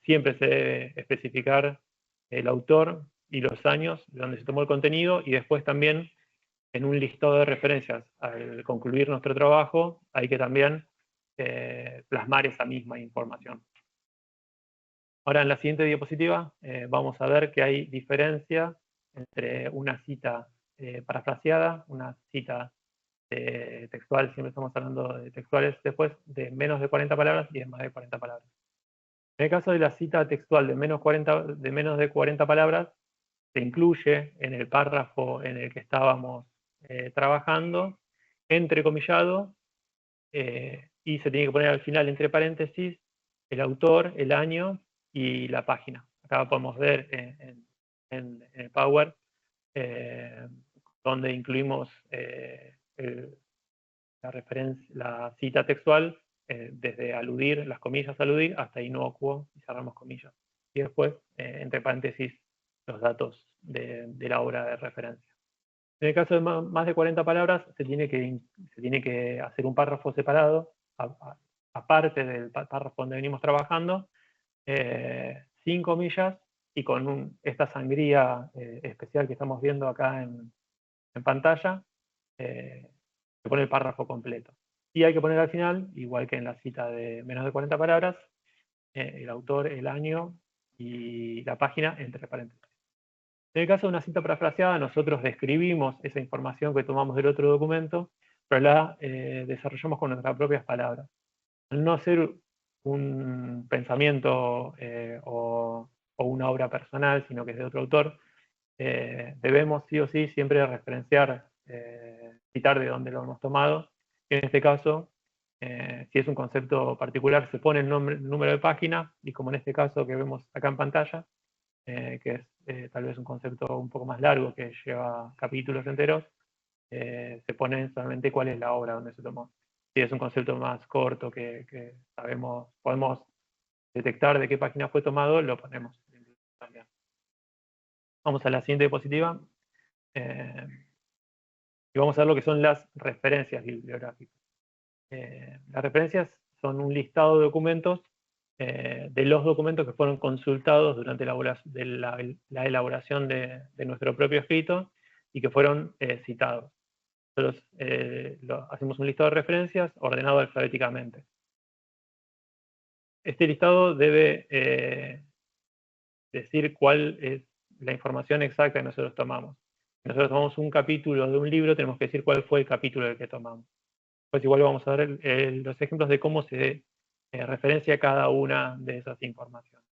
siempre se debe especificar el autor y los años donde se tomó el contenido, y después también en un listado de referencias al concluir nuestro trabajo hay que también plasmar esa misma información. Ahora en la siguiente diapositiva vamos a ver que hay diferencia entre una cita parafraseada, una cita textual, siempre estamos hablando de textuales, después de menos de 40 palabras y de más de 40 palabras. En el caso de la cita textual de menos de 40 palabras, se incluye en el párrafo en el que estábamos trabajando, entrecomillado, y se tiene que poner al final entre paréntesis el autor, el año y la página. Acá podemos ver en el Power donde incluimos la cita textual, desde aludir, las comillas aludir, hasta inocuo, y cerramos comillas. Y después, entre paréntesis, los datos de la obra de referencia. En el caso de más de 40 palabras, se tiene que hacer un párrafo separado, aparte del párrafo donde venimos trabajando, sin comillas, y con esta sangría especial que estamos viendo acá en pantalla, se pone el párrafo completo. Y hay que poner al final, igual que en la cita de menos de 40 palabras, el autor, el año y la página entre paréntesis. En el caso de una cita parafraseada, nosotros describimos esa información que tomamos del otro documento, pero la desarrollamos con nuestras propias palabras. Al no ser un pensamiento o una obra personal, sino que es de otro autor, debemos sí o sí siempre referenciar, citar de dónde lo hemos tomado. Y en este caso, si es un concepto particular, se pone el número de página, y como en este caso que vemos acá en pantalla, que es tal vez un concepto un poco más largo que lleva capítulos enteros, se pone solamente cuál es la obra donde se tomó. Si es un concepto más corto que podemos detectar de qué página fue tomado, lo ponemos también. Vamos a la siguiente diapositiva. Y vamos a ver lo que son las referencias bibliográficas. Las referencias son un listado de documentos, de los documentos que fueron consultados durante la elaboración de nuestro propio escrito y que fueron citados. Nosotros hacemos un listado de referencias ordenado alfabéticamente. Este listado debe decir cuál es la información exacta que nosotros tomamos. Si nosotros tomamos un capítulo de un libro, tenemos que decir cuál fue el capítulo del que tomamos. Pues igual vamos a ver los ejemplos de cómo se referencia cada una de esas informaciones.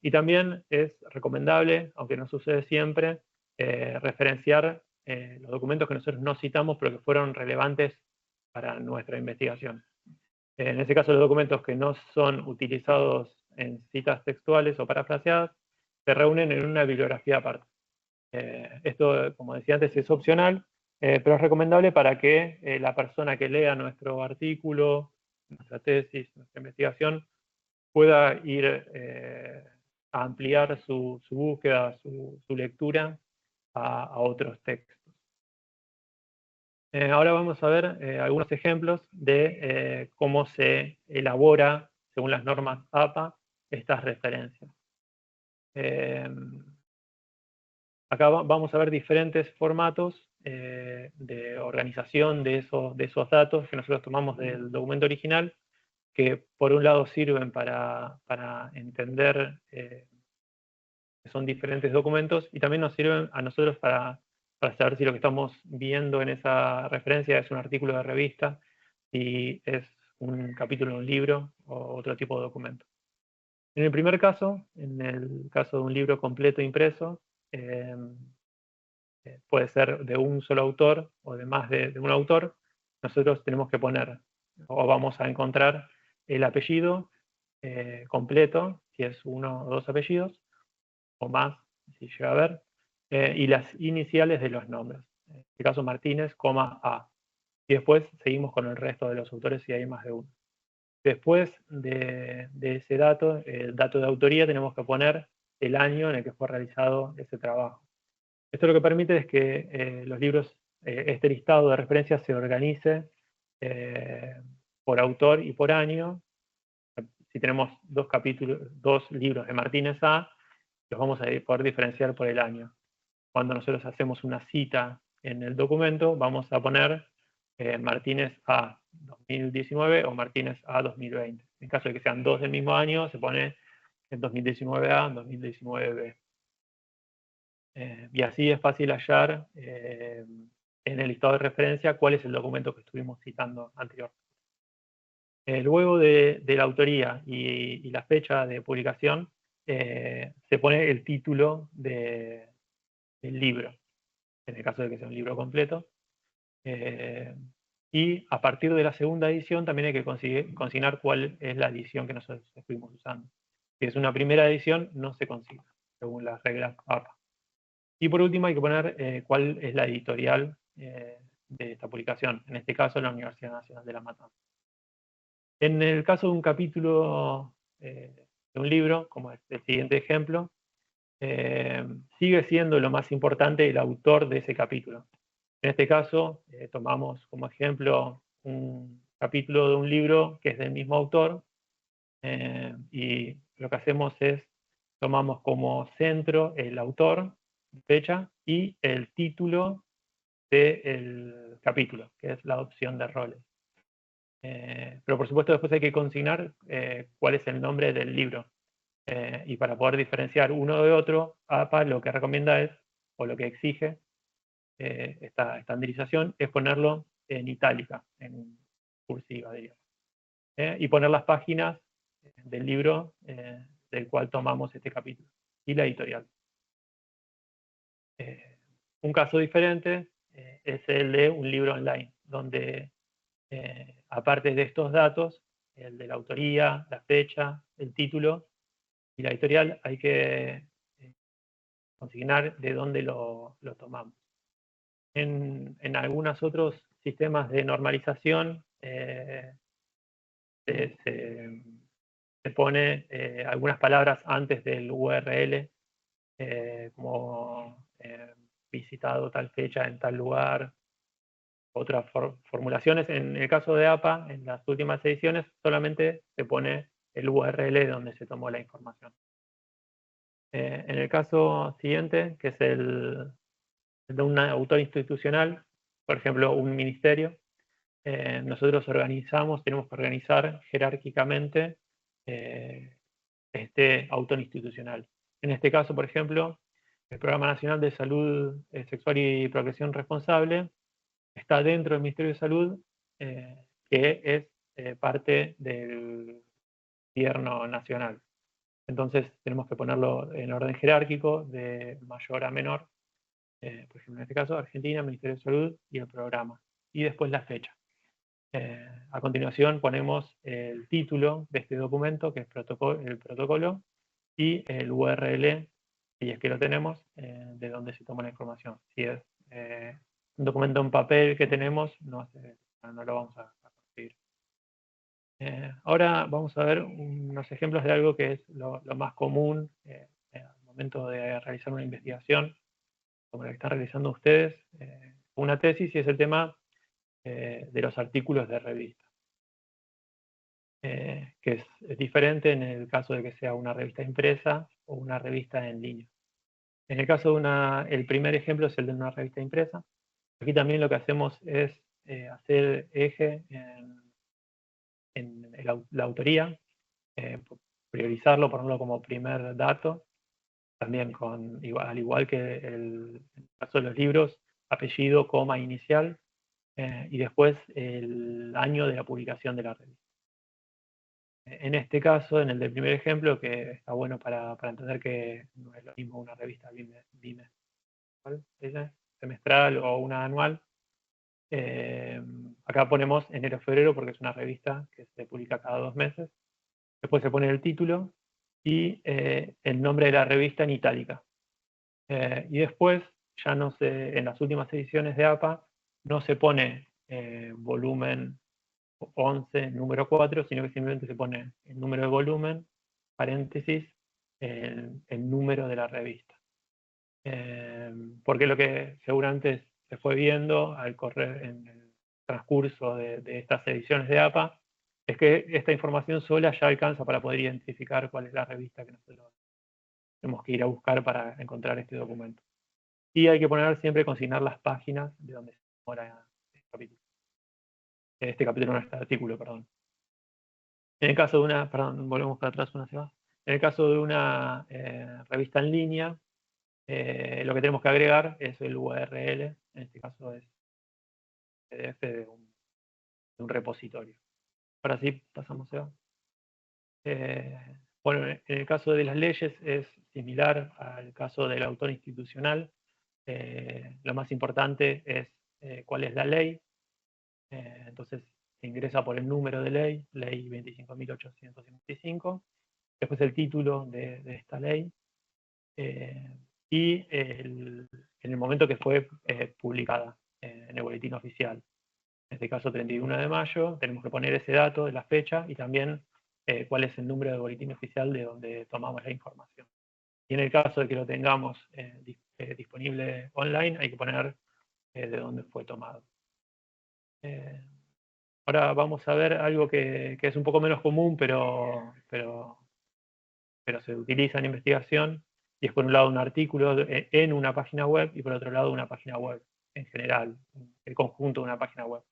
Y también es recomendable, aunque no sucede siempre, referenciar los documentos que nosotros no citamos pero que fueron relevantes para nuestra investigación. En este caso, los documentos que no son utilizados en citas textuales o parafraseadas se reúnen en una bibliografía aparte. Esto, como decía antes, es opcional, pero es recomendable para que la persona que lea nuestro artículo, nuestra tesis, nuestra investigación, pueda ir a ampliar su búsqueda, su lectura a otros textos. Ahora vamos a ver algunos ejemplos de cómo se elabora, según las normas APA, estas referencias. Acá vamos a ver diferentes formatos de organización de esos datos que nosotros tomamos del documento original, que por un lado sirven para entender que son diferentes documentos, y también nos sirven a nosotros para saber si lo que estamos viendo en esa referencia es un artículo de revista, si es un capítulo de un libro o otro tipo de documento. En el primer caso, en el caso de un libro completo impreso, puede ser de un solo autor o de más de un autor, nosotros tenemos que poner, o vamos a encontrar el apellido completo, si es uno o dos apellidos, o más, si llega a haber, y las iniciales de los nombres. En este caso Martínez, A. Y después seguimos con el resto de los autores si hay más de uno. Después de ese dato, el dato de autoría, tenemos que poner el año en el que fue realizado ese trabajo. Esto lo que permite es que los libros, este listado de referencias se organice por autor y por año. Si tenemos dos libros de Martínez A, los vamos a poder diferenciar por el año. Cuando nosotros hacemos una cita en el documento, vamos a poner Martínez A 2019 o Martínez A 2020. En caso de que sean dos del mismo año, se pone en 2019A, 2019B. Y así es fácil hallar en el listado de referencia cuál es el documento que estuvimos citando anteriormente. Luego de la autoría y la fecha de publicación, se pone el título del libro, en el caso de que sea un libro completo. Y a partir de la segunda edición también hay que consignar cuál es la edición que nosotros estuvimos usando. Si es una primera edición, no se consigna, según las reglas APA. Y por último hay que poner cuál es la editorial de esta publicación, en este caso la Universidad Nacional de La Matanza. En el caso de un capítulo de un libro, como es el siguiente ejemplo, sigue siendo lo más importante el autor de ese capítulo. En este caso, tomamos como ejemplo un capítulo de un libro que es del mismo autor, y lo que hacemos es, tomamos como centro el autor, fecha, y el título del capítulo, que es la opción de roles. Pero por supuesto después hay que consignar cuál es el nombre del libro. Y para poder diferenciar uno de otro, APA lo que recomienda es, o lo que exige, esta estandarización, es ponerlo en itálica, en cursiva, digamos. Y poner las páginas del libro del cual tomamos este capítulo, y la editorial. Un caso diferente es el de un libro online, donde aparte de estos datos, el de la autoría, la fecha, el título y la editorial, hay que consignar de dónde lo tomamos. En algunos otros sistemas de normalización se pone algunas palabras antes del URL, como visitado tal fecha en tal lugar. Otras formulaciones, en el caso de APA, en las últimas ediciones, solamente se pone el URL donde se tomó la información. En el caso siguiente, que es el de un autor institucional, por ejemplo, un ministerio, nosotros tenemos que organizar jerárquicamente este autor institucional. En este caso, por ejemplo, el Programa Nacional de Salud Sexual y Procreación Responsable está dentro del Ministerio de Salud, que es parte del gobierno nacional. Entonces tenemos que ponerlo en orden jerárquico, de mayor a menor. Por ejemplo, en este caso, Argentina, Ministerio de Salud y el programa. Y después la fecha. A continuación ponemos el título de este documento, que es el protocolo, y el URL, si es que lo tenemos, de donde se toma la información. Si es un documento en papel que tenemos, no lo vamos a conseguir. Ahora vamos a ver unos ejemplos de algo que es lo más común al momento de realizar una investigación, como la que están realizando ustedes, una tesis, y es el tema de los artículos de revista. Que es diferente en el caso de que sea una revista impresa o una revista en línea. En el caso de el primer ejemplo es el de una revista impresa. Aquí también lo que hacemos es hacer eje en la autoría, priorizarlo, ponerlo como primer dato, también al igual que en el caso de los libros, apellido, coma, inicial, y después el año de la publicación de la revista. En este caso, en el del primer ejemplo, que está bueno para entender que no es lo mismo una revista semestral o una anual. Acá ponemos enero-febrero porque es una revista que se publica cada 2 meses. Después se pone el título y el nombre de la revista en itálica. Y después, ya no se, en las últimas ediciones de APA, no se pone volumen 11, número 4, sino que simplemente se pone el número de volumen, paréntesis, el número de la revista. Porque lo que seguramente se fue viendo al correr en el transcurso de estas ediciones de APA, es que esta información sola ya alcanza para poder identificar cuál es la revista que nosotros tenemos que ir a buscar para encontrar este documento. Y hay que poner siempre, consignar las páginas de donde se demora este capítulo. Este capítulo no, este artículo, perdón. En el caso de una, perdón, volvemos para atrás una semana. En el caso de una revista en línea, lo que tenemos que agregar es el URL, en este caso es PDF de un repositorio. Ahora sí, pasamos a... bueno, en el caso de las leyes es similar al caso del autor institucional. Lo más importante es cuál es la ley. Entonces se ingresa por el número de ley 25.855. Después el título de esta ley. Y en el momento que fue publicada en el boletín oficial. En este caso 31 de mayo, tenemos que poner ese dato de la fecha y también cuál es el número de boletín oficial de donde tomamos la información. Y en el caso de que lo tengamos disponible online, hay que poner de dónde fue tomado. Ahora vamos a ver algo que es un poco menos común, pero se utiliza en investigación, y es por un lado un artículo en una página web y por otro lado una página web en general, el conjunto de una página web.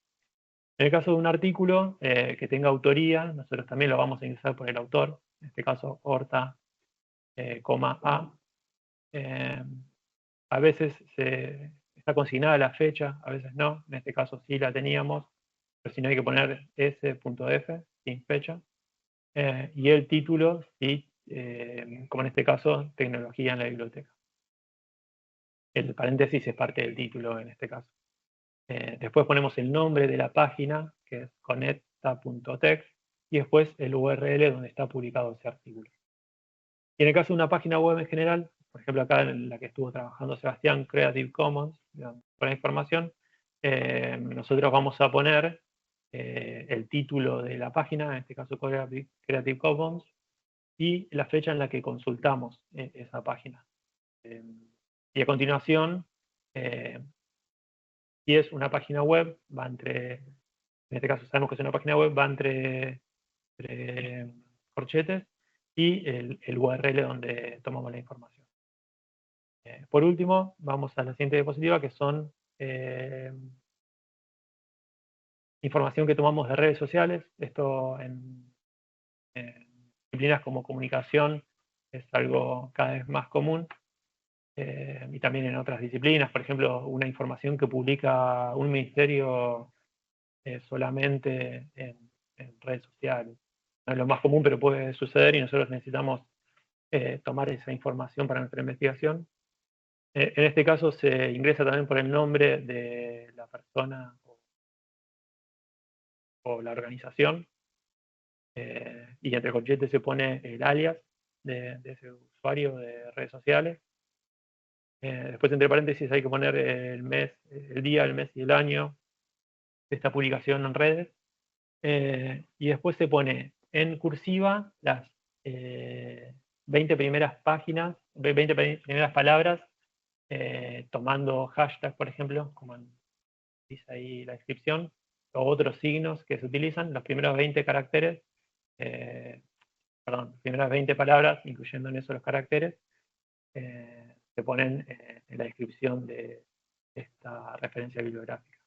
En el caso de un artículo que tenga autoría, nosotros también lo vamos a ingresar por el autor, en este caso Horta, A. A veces está consignada la fecha, a veces no, en este caso sí la teníamos, pero si no hay que poner s.f, sin fecha, y el título, sí, como en este caso, tecnología en la biblioteca. El paréntesis es parte del título en este caso. Después ponemos el nombre de la página, que es conecta.text, y después el URL donde está publicado ese artículo. Y en el caso de una página web en general, por ejemplo acá en la que estuvo trabajando Sebastián, Creative Commons, con la información, nosotros vamos a poner el título de la página, en este caso Creative Commons, y la fecha en la que consultamos esa página. Y a continuación, si es una página web, va entre, en este caso sabemos que es una página web, va entre corchetes y el URL donde tomamos la información. Por último, vamos a la siguiente diapositiva, que son información que tomamos de redes sociales. Esto en disciplinas como comunicación es algo cada vez más común. Y también en otras disciplinas, por ejemplo, una información que publica un ministerio solamente en en redes sociales. No es lo más común, pero puede suceder y nosotros necesitamos tomar esa información para nuestra investigación. En este caso se ingresa también por el nombre de la persona o la organización, y entre corchetes se pone el alias de ese usuario de redes sociales. Después entre paréntesis hay que poner el mes, el día, el mes y el año de esta publicación en redes. Y después se pone en cursiva las 20 primeras páginas, 20 primeras palabras, tomando hashtag, por ejemplo, como dice ahí la descripción, o otros signos que se utilizan, los primeros 20 caracteres, perdón, las primeras 20 palabras, incluyendo en eso los caracteres, se ponen en la descripción de esta referencia bibliográfica.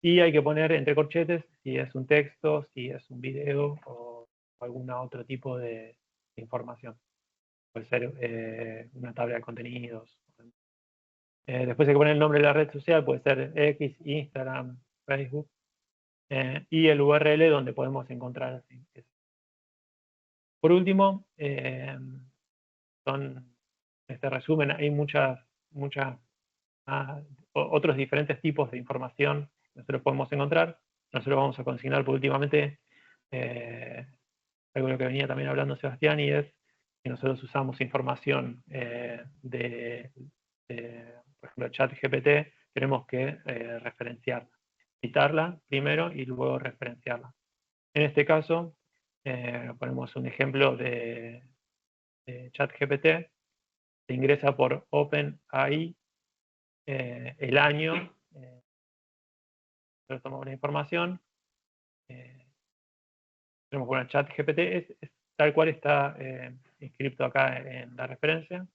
Y hay que poner entre corchetes si es un texto, si es un video o algún otro tipo de información. Puede ser una tabla de contenidos. Después hay que poner el nombre de la red social, puede ser X, Instagram, Facebook, y el URL donde podemos encontrar. Por último, en este resumen hay muchas otros diferentes tipos de información que nosotros podemos encontrar. Nosotros vamos a consignar por últimamente algo de lo que venía también hablando Sebastián, y es que nosotros usamos información por ejemplo, ChatGPT, tenemos que referenciarla, citarla primero y luego referenciarla. En este caso, ponemos un ejemplo de ChatGPT, se ingresa por OpenAI, el año, nosotros tomamos la información, tenemos con el ChatGPT, es tal cual está inscrito acá en la referencia,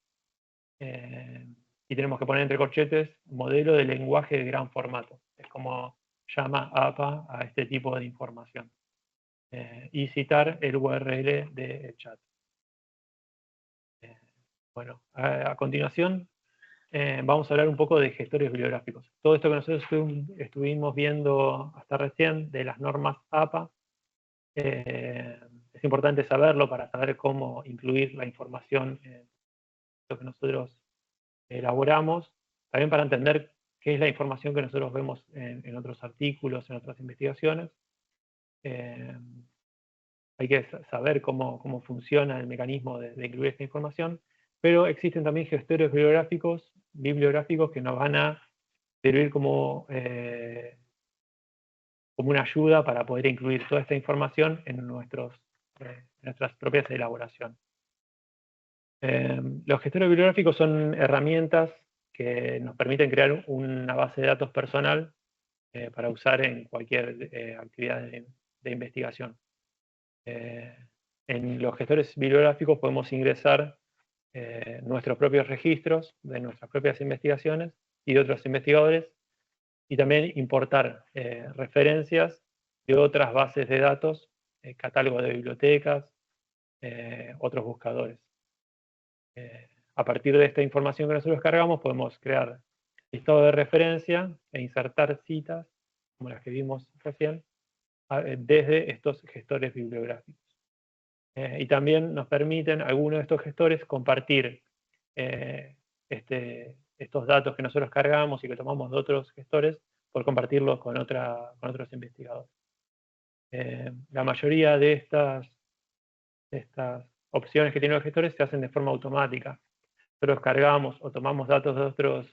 y tenemos que poner entre corchetes modelo de lenguaje de gran formato, es como llama APA a este tipo de información, y citar el URL del chat. Bueno, a continuación vamos a hablar un poco de gestores bibliográficos. Todo esto que nosotros estuvimos viendo hasta recién de las normas APA, es importante saberlo para saber cómo incluir la información en lo que nosotros elaboramos, también para entender qué es la información que nosotros vemos en otros artículos, en otras investigaciones. Hay que saber cómo funciona el mecanismo de incluir esta información, pero existen también gestores bibliográficos que nos van a servir como una ayuda para poder incluir toda esta información en nuestras propias elaboraciones. Los gestores bibliográficos son herramientas que nos permiten crear una base de datos personal para usar en cualquier actividad de investigación. En los gestores bibliográficos podemos ingresar nuestros propios registros de nuestras propias investigaciones y de otros investigadores, y también importar referencias de otras bases de datos, catálogos de bibliotecas, otros buscadores. A partir de esta información que nosotros cargamos, podemos crear listado de referencia e insertar citas, como las que vimos recién, desde estos gestores bibliográficos. Y también nos permiten algunos de estos gestores compartir estos datos que nosotros cargamos y que tomamos de otros gestores, por compartirlos con otros investigadores. La mayoría de estas opciones que tienen los gestores se hacen de forma automática. Nosotros cargamos o tomamos datos de otros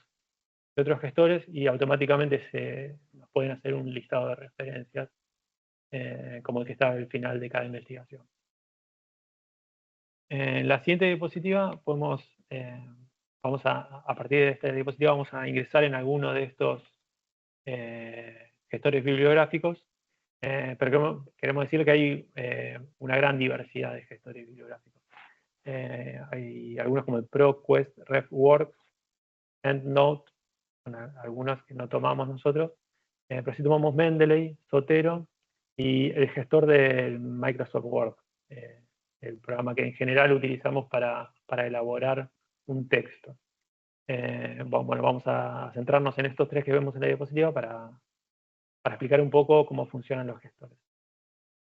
gestores y automáticamente nos pueden hacer un listado de referencias, como el que está al final de cada investigación. En la siguiente diapositiva a partir de esta diapositiva vamos a ingresar en alguno de estos gestores bibliográficos, pero queremos decir que hay una gran diversidad de gestores bibliográficos. Hay algunos como el ProQuest, RefWorks, EndNote, algunos que no tomamos nosotros, pero sí tomamos Mendeley, Zotero y el gestor del Microsoft Word, el programa que en general utilizamos para elaborar un texto. Bueno, vamos a centrarnos en estos tres que vemos en la diapositiva para explicar un poco cómo funcionan los gestores.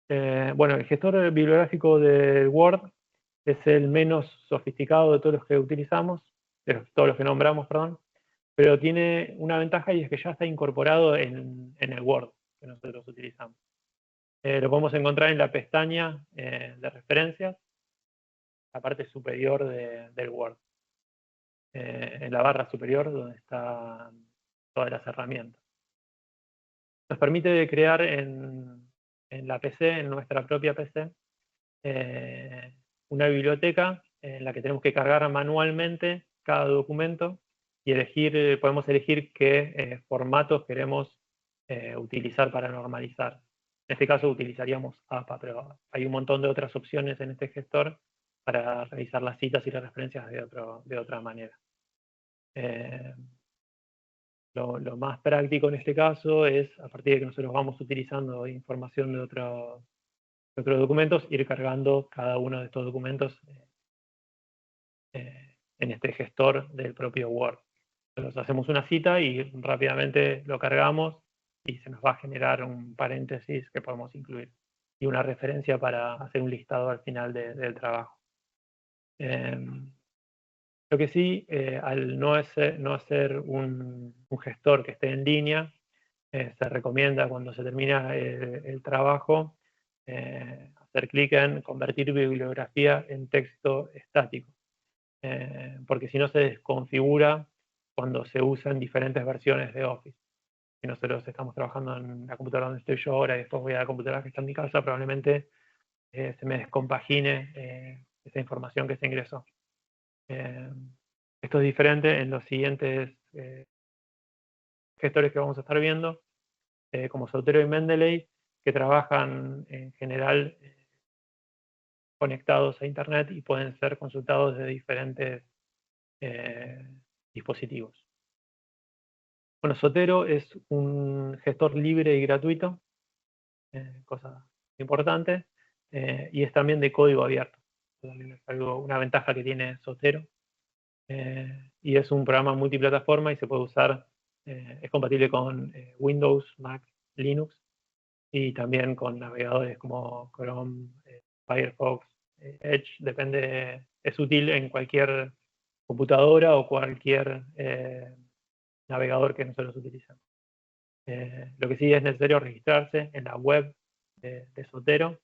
Bueno, el gestor bibliográfico de Word es el menos sofisticado de todos los que utilizamos, todos los que nombramos, perdón, pero tiene una ventaja y es que ya está incorporado en el Word que nosotros utilizamos. Lo podemos encontrar en la pestaña de referencias, la parte superior del Word, en la barra superior donde están todas las herramientas. Nos permite crear en la PC, en nuestra propia PC, una biblioteca en la que tenemos que cargar manualmente cada documento y podemos elegir qué formatos queremos utilizar para normalizar. En este caso utilizaríamos APA, pero hay un montón de otras opciones en este gestor para revisar las citas y las referencias de otra manera. Lo más práctico en este caso es, a partir de que nosotros vamos utilizando información de otros documentos, ir cargando cada uno de estos documentos en este gestor del propio Word. Entonces hacemos una cita y rápidamente lo cargamos y se nos va a generar un paréntesis que podemos incluir y una referencia para hacer un listado al final del trabajo. Lo que sí, al no hacer un gestor que esté en línea, se recomienda cuando se termina el trabajo hacer clic en convertir bibliografía en texto estático, porque si no se desconfigura cuando se usan diferentes versiones de Office. Si nosotros estamos trabajando en la computadora donde estoy yo ahora y después voy a la computadora que está en mi casa, probablemente se me descompagine esa información que se ingresó. Esto es diferente en los siguientes gestores que vamos a estar viendo, como Zotero y Mendeley, que trabajan en general conectados a Internet y pueden ser consultados desde diferentes dispositivos. Bueno, Zotero es un gestor libre y gratuito, cosa importante, y es también de código abierto. También es una ventaja que tiene Zotero. Y es un programa multiplataforma y se puede usar, es compatible con Windows, Mac, Linux y también con navegadores como Chrome, Firefox, Edge, es útil en cualquier computadora o cualquier navegador que nosotros utilizamos. Lo que sí es necesario registrarse en la web de Zotero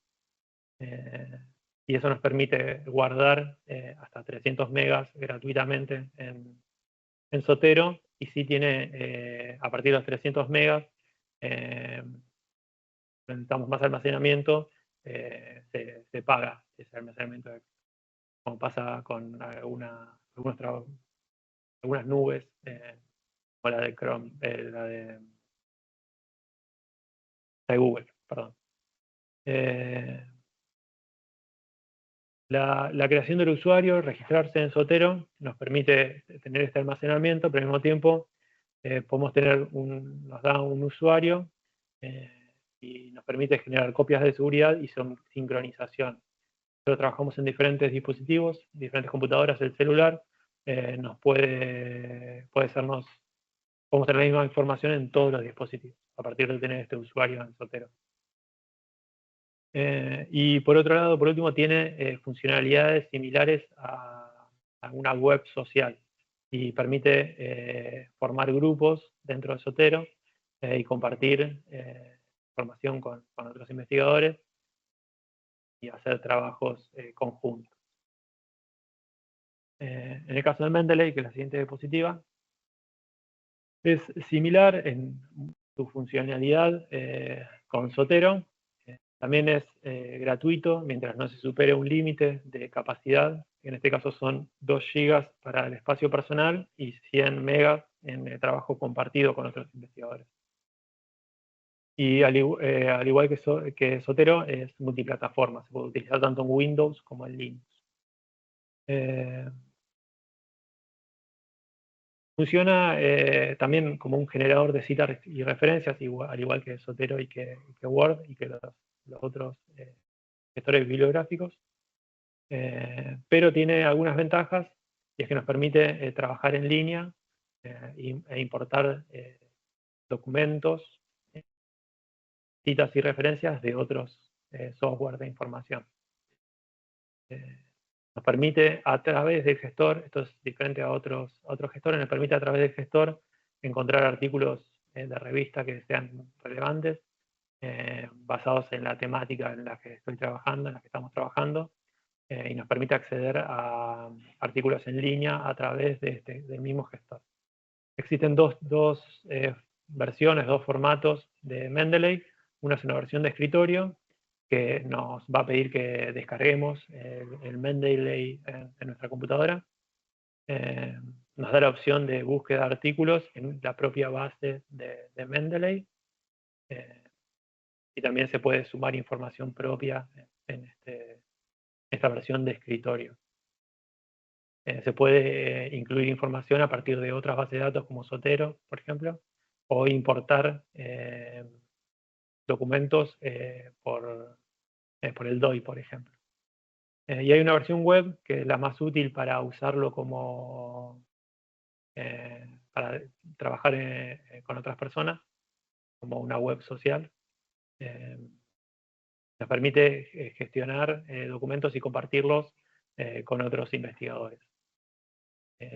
y eso nos permite guardar hasta 300 megas gratuitamente en Zotero, y si tiene a partir de los 300 megas necesitamos más almacenamiento, se paga ese almacenamiento extra, como pasa con algunas nubes, o la de Chrome, la de Google, perdón. La creación del usuario, registrarse en Zotero, nos permite tener este almacenamiento, pero al mismo tiempo podemos nos da un usuario y nos permite generar copias de seguridad y sincronización. Nosotros trabajamos en diferentes dispositivos, diferentes computadoras, el celular, podemos tener la misma información en todos los dispositivos, a partir de tener este usuario en Zotero. Y por otro lado, por último, tiene funcionalidades similares a una web social y permite formar grupos dentro de Zotero y compartir información con otros investigadores y hacer trabajos conjuntos. En el caso de Mendeley, que es la siguiente diapositiva, es similar en su funcionalidad con Zotero. También es gratuito mientras no se supere un límite de capacidad, que en este caso son 2 GB para el espacio personal y 100 megas en el trabajo compartido con otros investigadores. Y al igual que Zotero, es multiplataforma, se puede utilizar tanto en Windows como en Linux. Funciona también como un generador de citas y referencias, al igual que Zotero y que Word y que los otros gestores bibliográficos, pero tiene algunas ventajas, y es que nos permite trabajar en línea e importar documentos, citas y referencias de otros software de información. Nos permite a través del gestor, esto es diferente a otros gestores, nos permite a través del gestor encontrar artículos de revista que sean relevantes, basados en la temática en la que estoy trabajando, en la que estamos trabajando, y nos permite acceder a artículos en línea a través del mismo gestor. Existen dos versiones, dos formatos de Mendeley. Una es una versión de escritorio que nos va a pedir que descarguemos el Mendeley en nuestra computadora. Nos da la opción de búsqueda de artículos en la propia base de Mendeley. Y también se puede sumar información propia en esta versión de escritorio. Se puede incluir información a partir de otras bases de datos como Zotero, por ejemplo, o importar documentos por el DOI, por ejemplo. Y hay una versión web que es la más útil para usarlo para trabajar con otras personas, como una web social. Nos permite gestionar documentos y compartirlos con otros investigadores.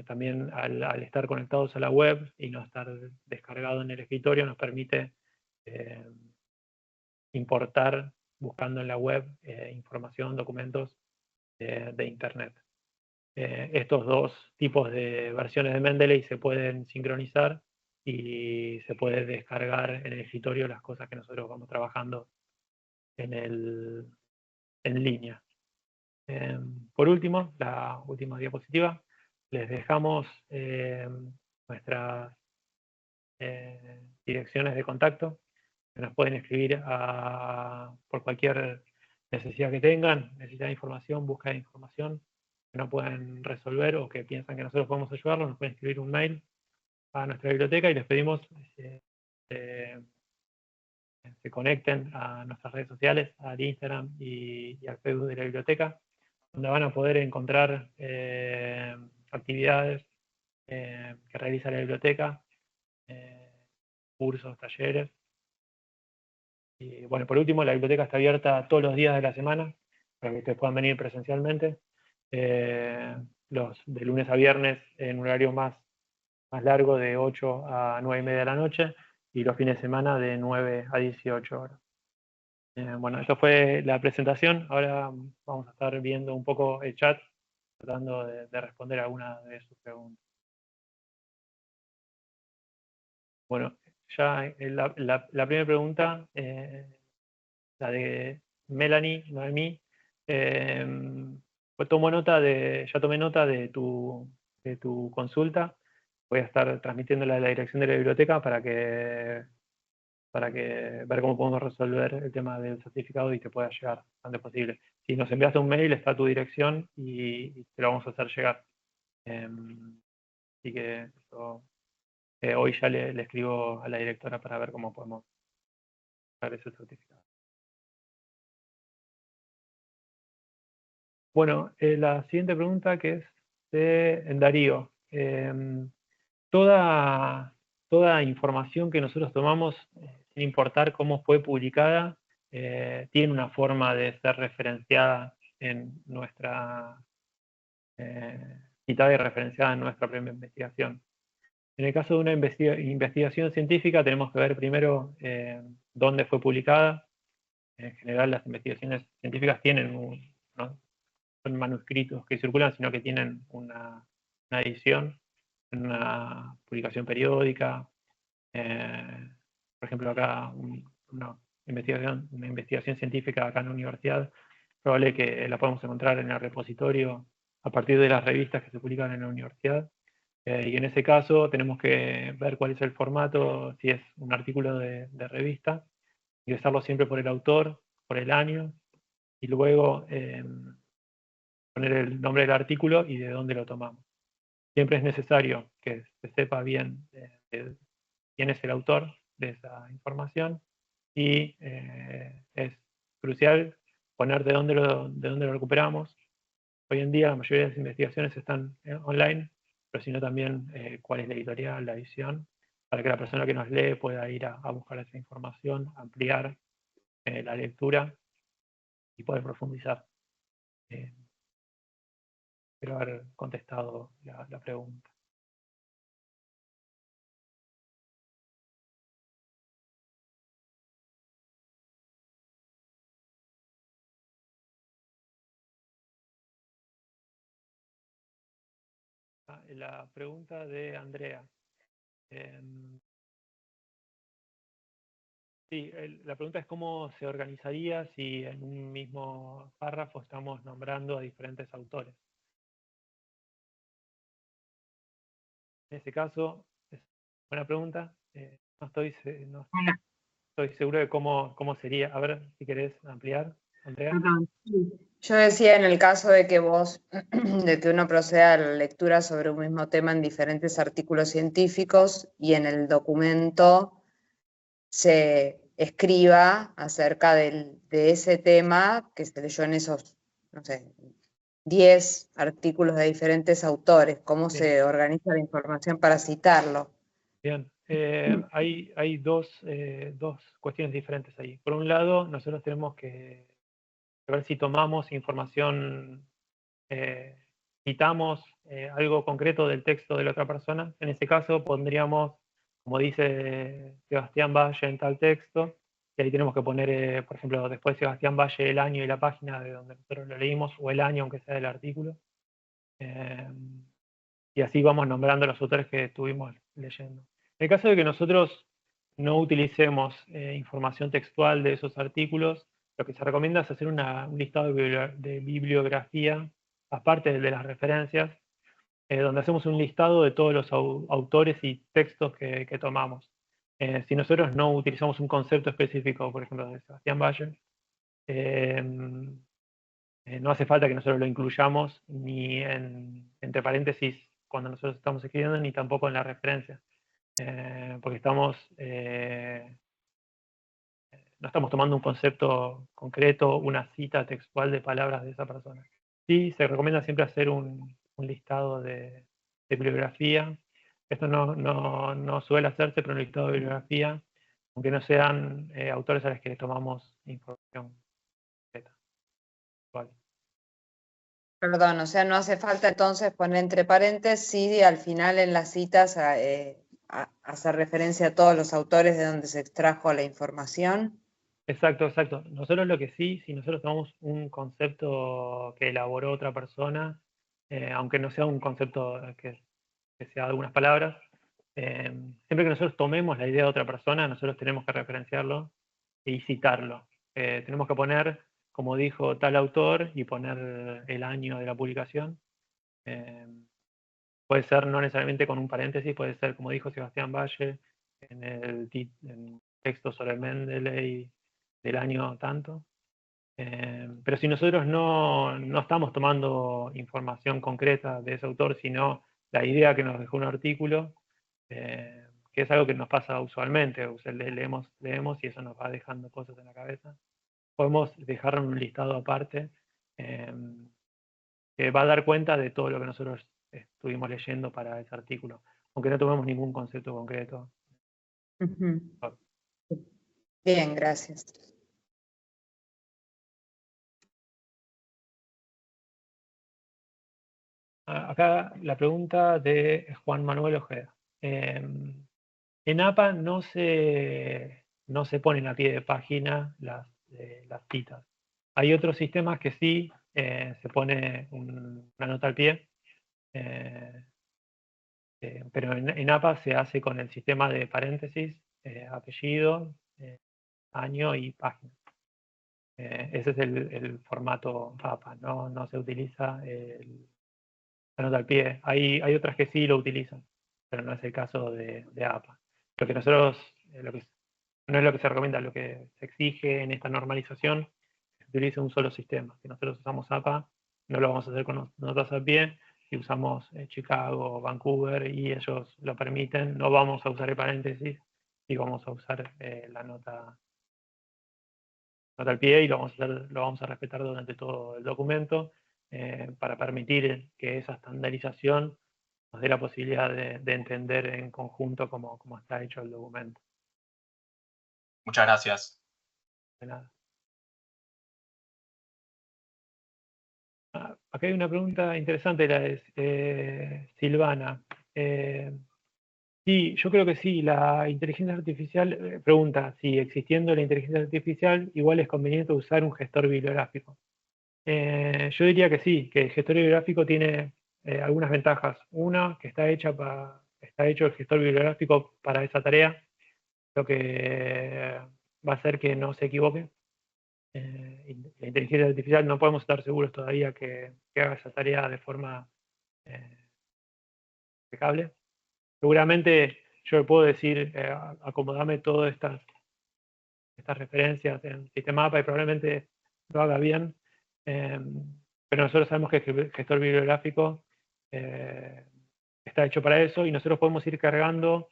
También al estar conectados a la web y no estar descargado en el escritorio, nos permite importar, buscando en la web, información, documentos de Internet. Estos dos tipos de versiones de Mendeley se pueden sincronizar y se puede descargar en el escritorio las cosas que nosotros vamos trabajando en línea. Por último, la última diapositiva, les dejamos nuestras direcciones de contacto, que nos pueden escribir por cualquier necesidad que tengan, necesidad de información, búsqueda de información, que no pueden resolver o que piensan que nosotros podemos ayudarlos, nos pueden escribir un mail a nuestra biblioteca y les pedimos se conecten a nuestras redes sociales, al Instagram y al Facebook de la biblioteca, donde van a poder encontrar actividades que realiza la biblioteca, cursos, talleres. Y bueno, por último, la biblioteca está abierta todos los días de la semana para que ustedes puedan venir presencialmente. De lunes a viernes en un horario más largo, de 8 a 9:30 de la noche, y los fines de semana de 9 a 18 horas. Bueno, esta fue la presentación. Ahora vamos a estar viendo un poco el chat, tratando de responder alguna de sus preguntas. Bueno, ya la primera pregunta, la de Melanie, Noemí, ya tomé nota de tu consulta. Voy a estar transmitiéndola a la dirección de la biblioteca para que ver cómo podemos resolver el tema del certificado y te pueda llegar antes posible. Si nos enviaste un mail, está tu dirección y te lo vamos a hacer llegar. Así que eso, hoy ya le escribo a la directora para ver cómo podemos dar ese certificado. Bueno, la siguiente pregunta, que es de Darío. Toda información que nosotros tomamos, sin importar cómo fue publicada, tiene una forma de ser referenciada en nuestra citada y referenciada en nuestra propia investigación. En el caso de una investigación científica, tenemos que ver primero dónde fue publicada. En general, las investigaciones científicas tienen no son manuscritos que circulan, sino que tienen una edición, una publicación periódica. Por ejemplo, acá una investigación científica acá en la universidad, probable que la podamos encontrar en el repositorio a partir de las revistas que se publican en la universidad. Y en ese caso tenemos que ver cuál es el formato, si es un artículo de revista, ingresarlo siempre por el autor, por el año, y luego poner el nombre del artículo y de dónde lo tomamos. Siempre es necesario que se sepa bien quién es el autor de esa información, y es crucial poner de dónde lo recuperamos. Hoy en día la mayoría de las investigaciones están online, pero sino también cuál es la editorial, la edición, para que la persona que nos lee pueda ir a buscar esa información, ampliar la lectura y poder profundizar. Espero haber contestado la pregunta. La pregunta de Andrea. Sí, la pregunta es cómo se organizaría si en un mismo párrafo estamos nombrando a diferentes autores. En ese caso, es buena pregunta. No estoy seguro de cómo sería. A ver, si querés ampliar, Andrea. Perdón. Yo decía en el caso de que de que uno proceda a la lectura sobre un mismo tema en diferentes artículos científicos y en el documento se escriba acerca de ese tema que se leyó en esos, no sé, 10 artículos de diferentes autores, cómo Bien. se organiza la información para citarlo. Bien, hay dos cuestiones diferentes ahí. Por un lado, nosotros tenemos que ver si tomamos información, citamos algo concreto del texto de la otra persona. En ese caso pondríamos, como dice Sebastián Valle en tal texto, y ahí tenemos que poner, por ejemplo, después Sebastián Valle el año y la página de donde nosotros lo leímos, o el año aunque sea del artículo. Y así vamos nombrando los autores que estuvimos leyendo. En el caso de que nosotros no utilicemos información textual de esos artículos, lo que se recomienda es hacer un listado de bibliografía, aparte de las referencias, donde hacemos un listado de todos los autores y textos que tomamos. Si nosotros no utilizamos un concepto específico, por ejemplo, de Sebastián Valle, no hace falta que nosotros lo incluyamos ni entre paréntesis cuando nosotros estamos escribiendo, ni tampoco en la referencia. Porque no estamos tomando un concepto concreto, una cita textual de palabras de esa persona. Sí, se recomienda siempre hacer un listado de bibliografía. Esto no suele hacerse, pero un listado de bibliografía, aunque no sean autores a los que tomamos información concreta. Vale. Perdón, o sea, no hace falta entonces poner entre paréntesis, sí, al final en las citas hacer referencia a todos los autores de donde se extrajo la información. Exacto, exacto. Nosotros lo que sí, si nosotros tomamos un concepto que elaboró otra persona, aunque no sea un concepto que sea de algunas palabras, siempre que nosotros tomemos la idea de otra persona, nosotros tenemos que referenciarlo y citarlo. Tenemos que poner, como dijo tal autor, y poner el año de la publicación. Puede ser no necesariamente con un paréntesis, puede ser, como dijo Sebastián Valle, en el texto sobre Mendeley del año tanto. Pero si nosotros no estamos tomando información concreta de ese autor, sino la idea que nos dejó un artículo, que es algo que nos pasa usualmente, o sea, leemos y eso nos va dejando cosas en la cabeza, podemos dejar un listado aparte que va a dar cuenta de todo lo que nosotros estuvimos leyendo para ese artículo, aunque no tomemos ningún concepto concreto. Bien, gracias. Acá la pregunta de Juan Manuel Ojeda. En APA no se ponen a pie de página las citas. Hay otros sistemas que sí se pone una nota al pie, pero en APA se hace con el sistema de paréntesis, apellido, año y página. Ese es el formato APA, no se utiliza la nota al pie. Hay otras que sí lo utilizan, pero no es el caso de APA. Lo que nosotros, no es lo que se recomienda, lo que se exige en esta normalización es que se utilice un solo sistema. Si nosotros usamos APA, no lo vamos a hacer con notas al pie. Si usamos Chicago, Vancouver y ellos lo permiten, no vamos a usar el paréntesis y vamos a usar la nota al pie y lo vamos a respetar durante todo el documento para permitir que esa estandarización nos dé la posibilidad de entender en conjunto cómo está hecho el documento. Muchas gracias. De nada. acá hay una pregunta interesante, la de Silvana. Sí, yo creo que sí, la inteligencia artificial, pregunta, si existiendo la inteligencia artificial, igual es conveniente usar un gestor bibliográfico. Yo diría que sí, que el gestor bibliográfico tiene algunas ventajas. Una, que está hecho el gestor bibliográfico para esa tarea, lo que va a hacer que no se equivoque. La inteligencia artificial no podemos estar seguros todavía que haga esa tarea de forma impecable. Seguramente yo le puedo decir, acomodame todas estas referencias en sistema APA y probablemente lo haga bien, pero nosotros sabemos que el gestor bibliográfico está hecho para eso y nosotros podemos ir cargando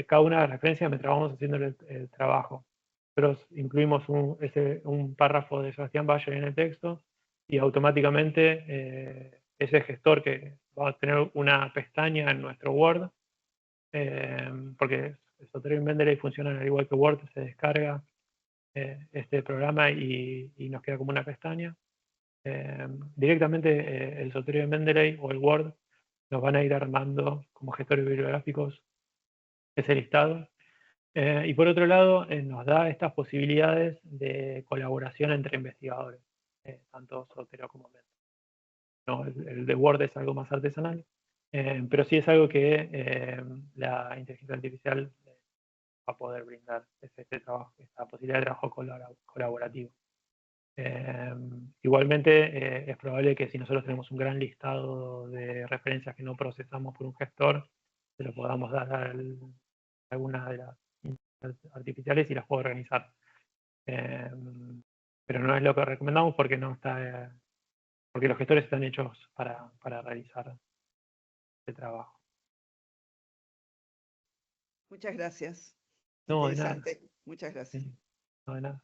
cada una de las referencias mientras vamos haciendo el trabajo. Nosotros incluimos un párrafo de Sebastián Bayer en el texto y automáticamente ese gestor que va a tener una pestaña en nuestro Word, porque Soterion Mendeley funciona al igual que Word, se descarga este programa y nos queda como una pestaña. Directamente el Soterion Mendeley o el Word nos van a ir armando como gestores bibliográficos ese listado. Y por otro lado, nos da estas posibilidades de colaboración entre investigadores, tanto Zotero como Mendeley. No, el de Word es algo más artesanal, pero sí es algo que la inteligencia artificial va a poder brindar este trabajo, esta posibilidad de trabajo colaborativo. Igualmente, es probable que si nosotros tenemos un gran listado de referencias que no procesamos por un gestor, se lo podamos dar a alguna de las inteligencias artificiales y las puedo organizar. Pero no es lo que recomendamos porque no está, porque los gestores están hechos para realizar este trabajo. Muchas gracias. No, de nada. Interesante. Muchas gracias. Sí, no, de nada.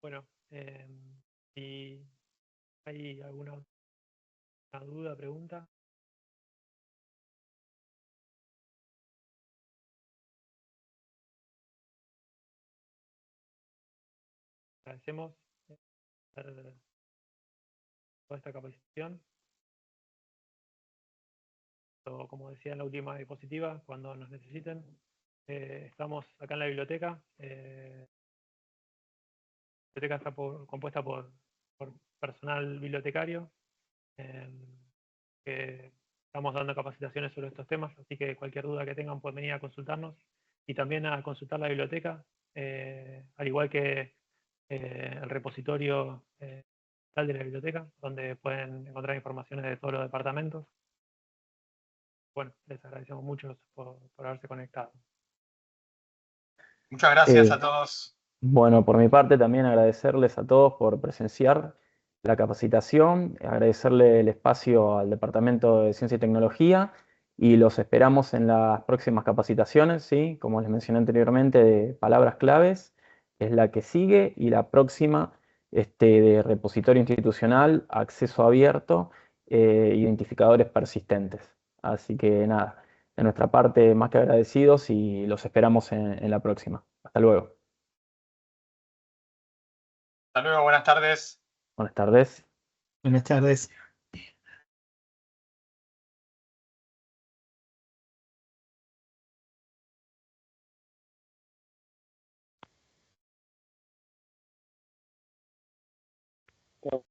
Bueno, si hay alguna duda, pregunta. Agradecemos toda esta capacitación. Como decía en la última diapositiva, cuando nos necesiten, estamos acá en la biblioteca. La biblioteca está compuesta por personal bibliotecario, que estamos dando capacitaciones sobre estos temas, así que cualquier duda que tengan pueden venir a consultarnos y también a consultar la biblioteca, al igual que el repositorio de la biblioteca, donde pueden encontrar informaciones de todos los departamentos. Bueno, les agradecemos mucho por haberse conectado. Muchas gracias a todos. Bueno, por mi parte también agradecerles a todos por presenciar la capacitación, agradecerle el espacio al Departamento de Ciencia y Tecnología y los esperamos en las próximas capacitaciones, ¿sí? Como les mencioné anteriormente, de palabras claves, es la que sigue, y la próxima de repositorio institucional, acceso abierto, identificadores persistentes. Así que nada, de nuestra parte más que agradecidos y los esperamos en la próxima. Hasta luego. Hasta luego, buenas tardes. Buenas tardes. Buenas tardes.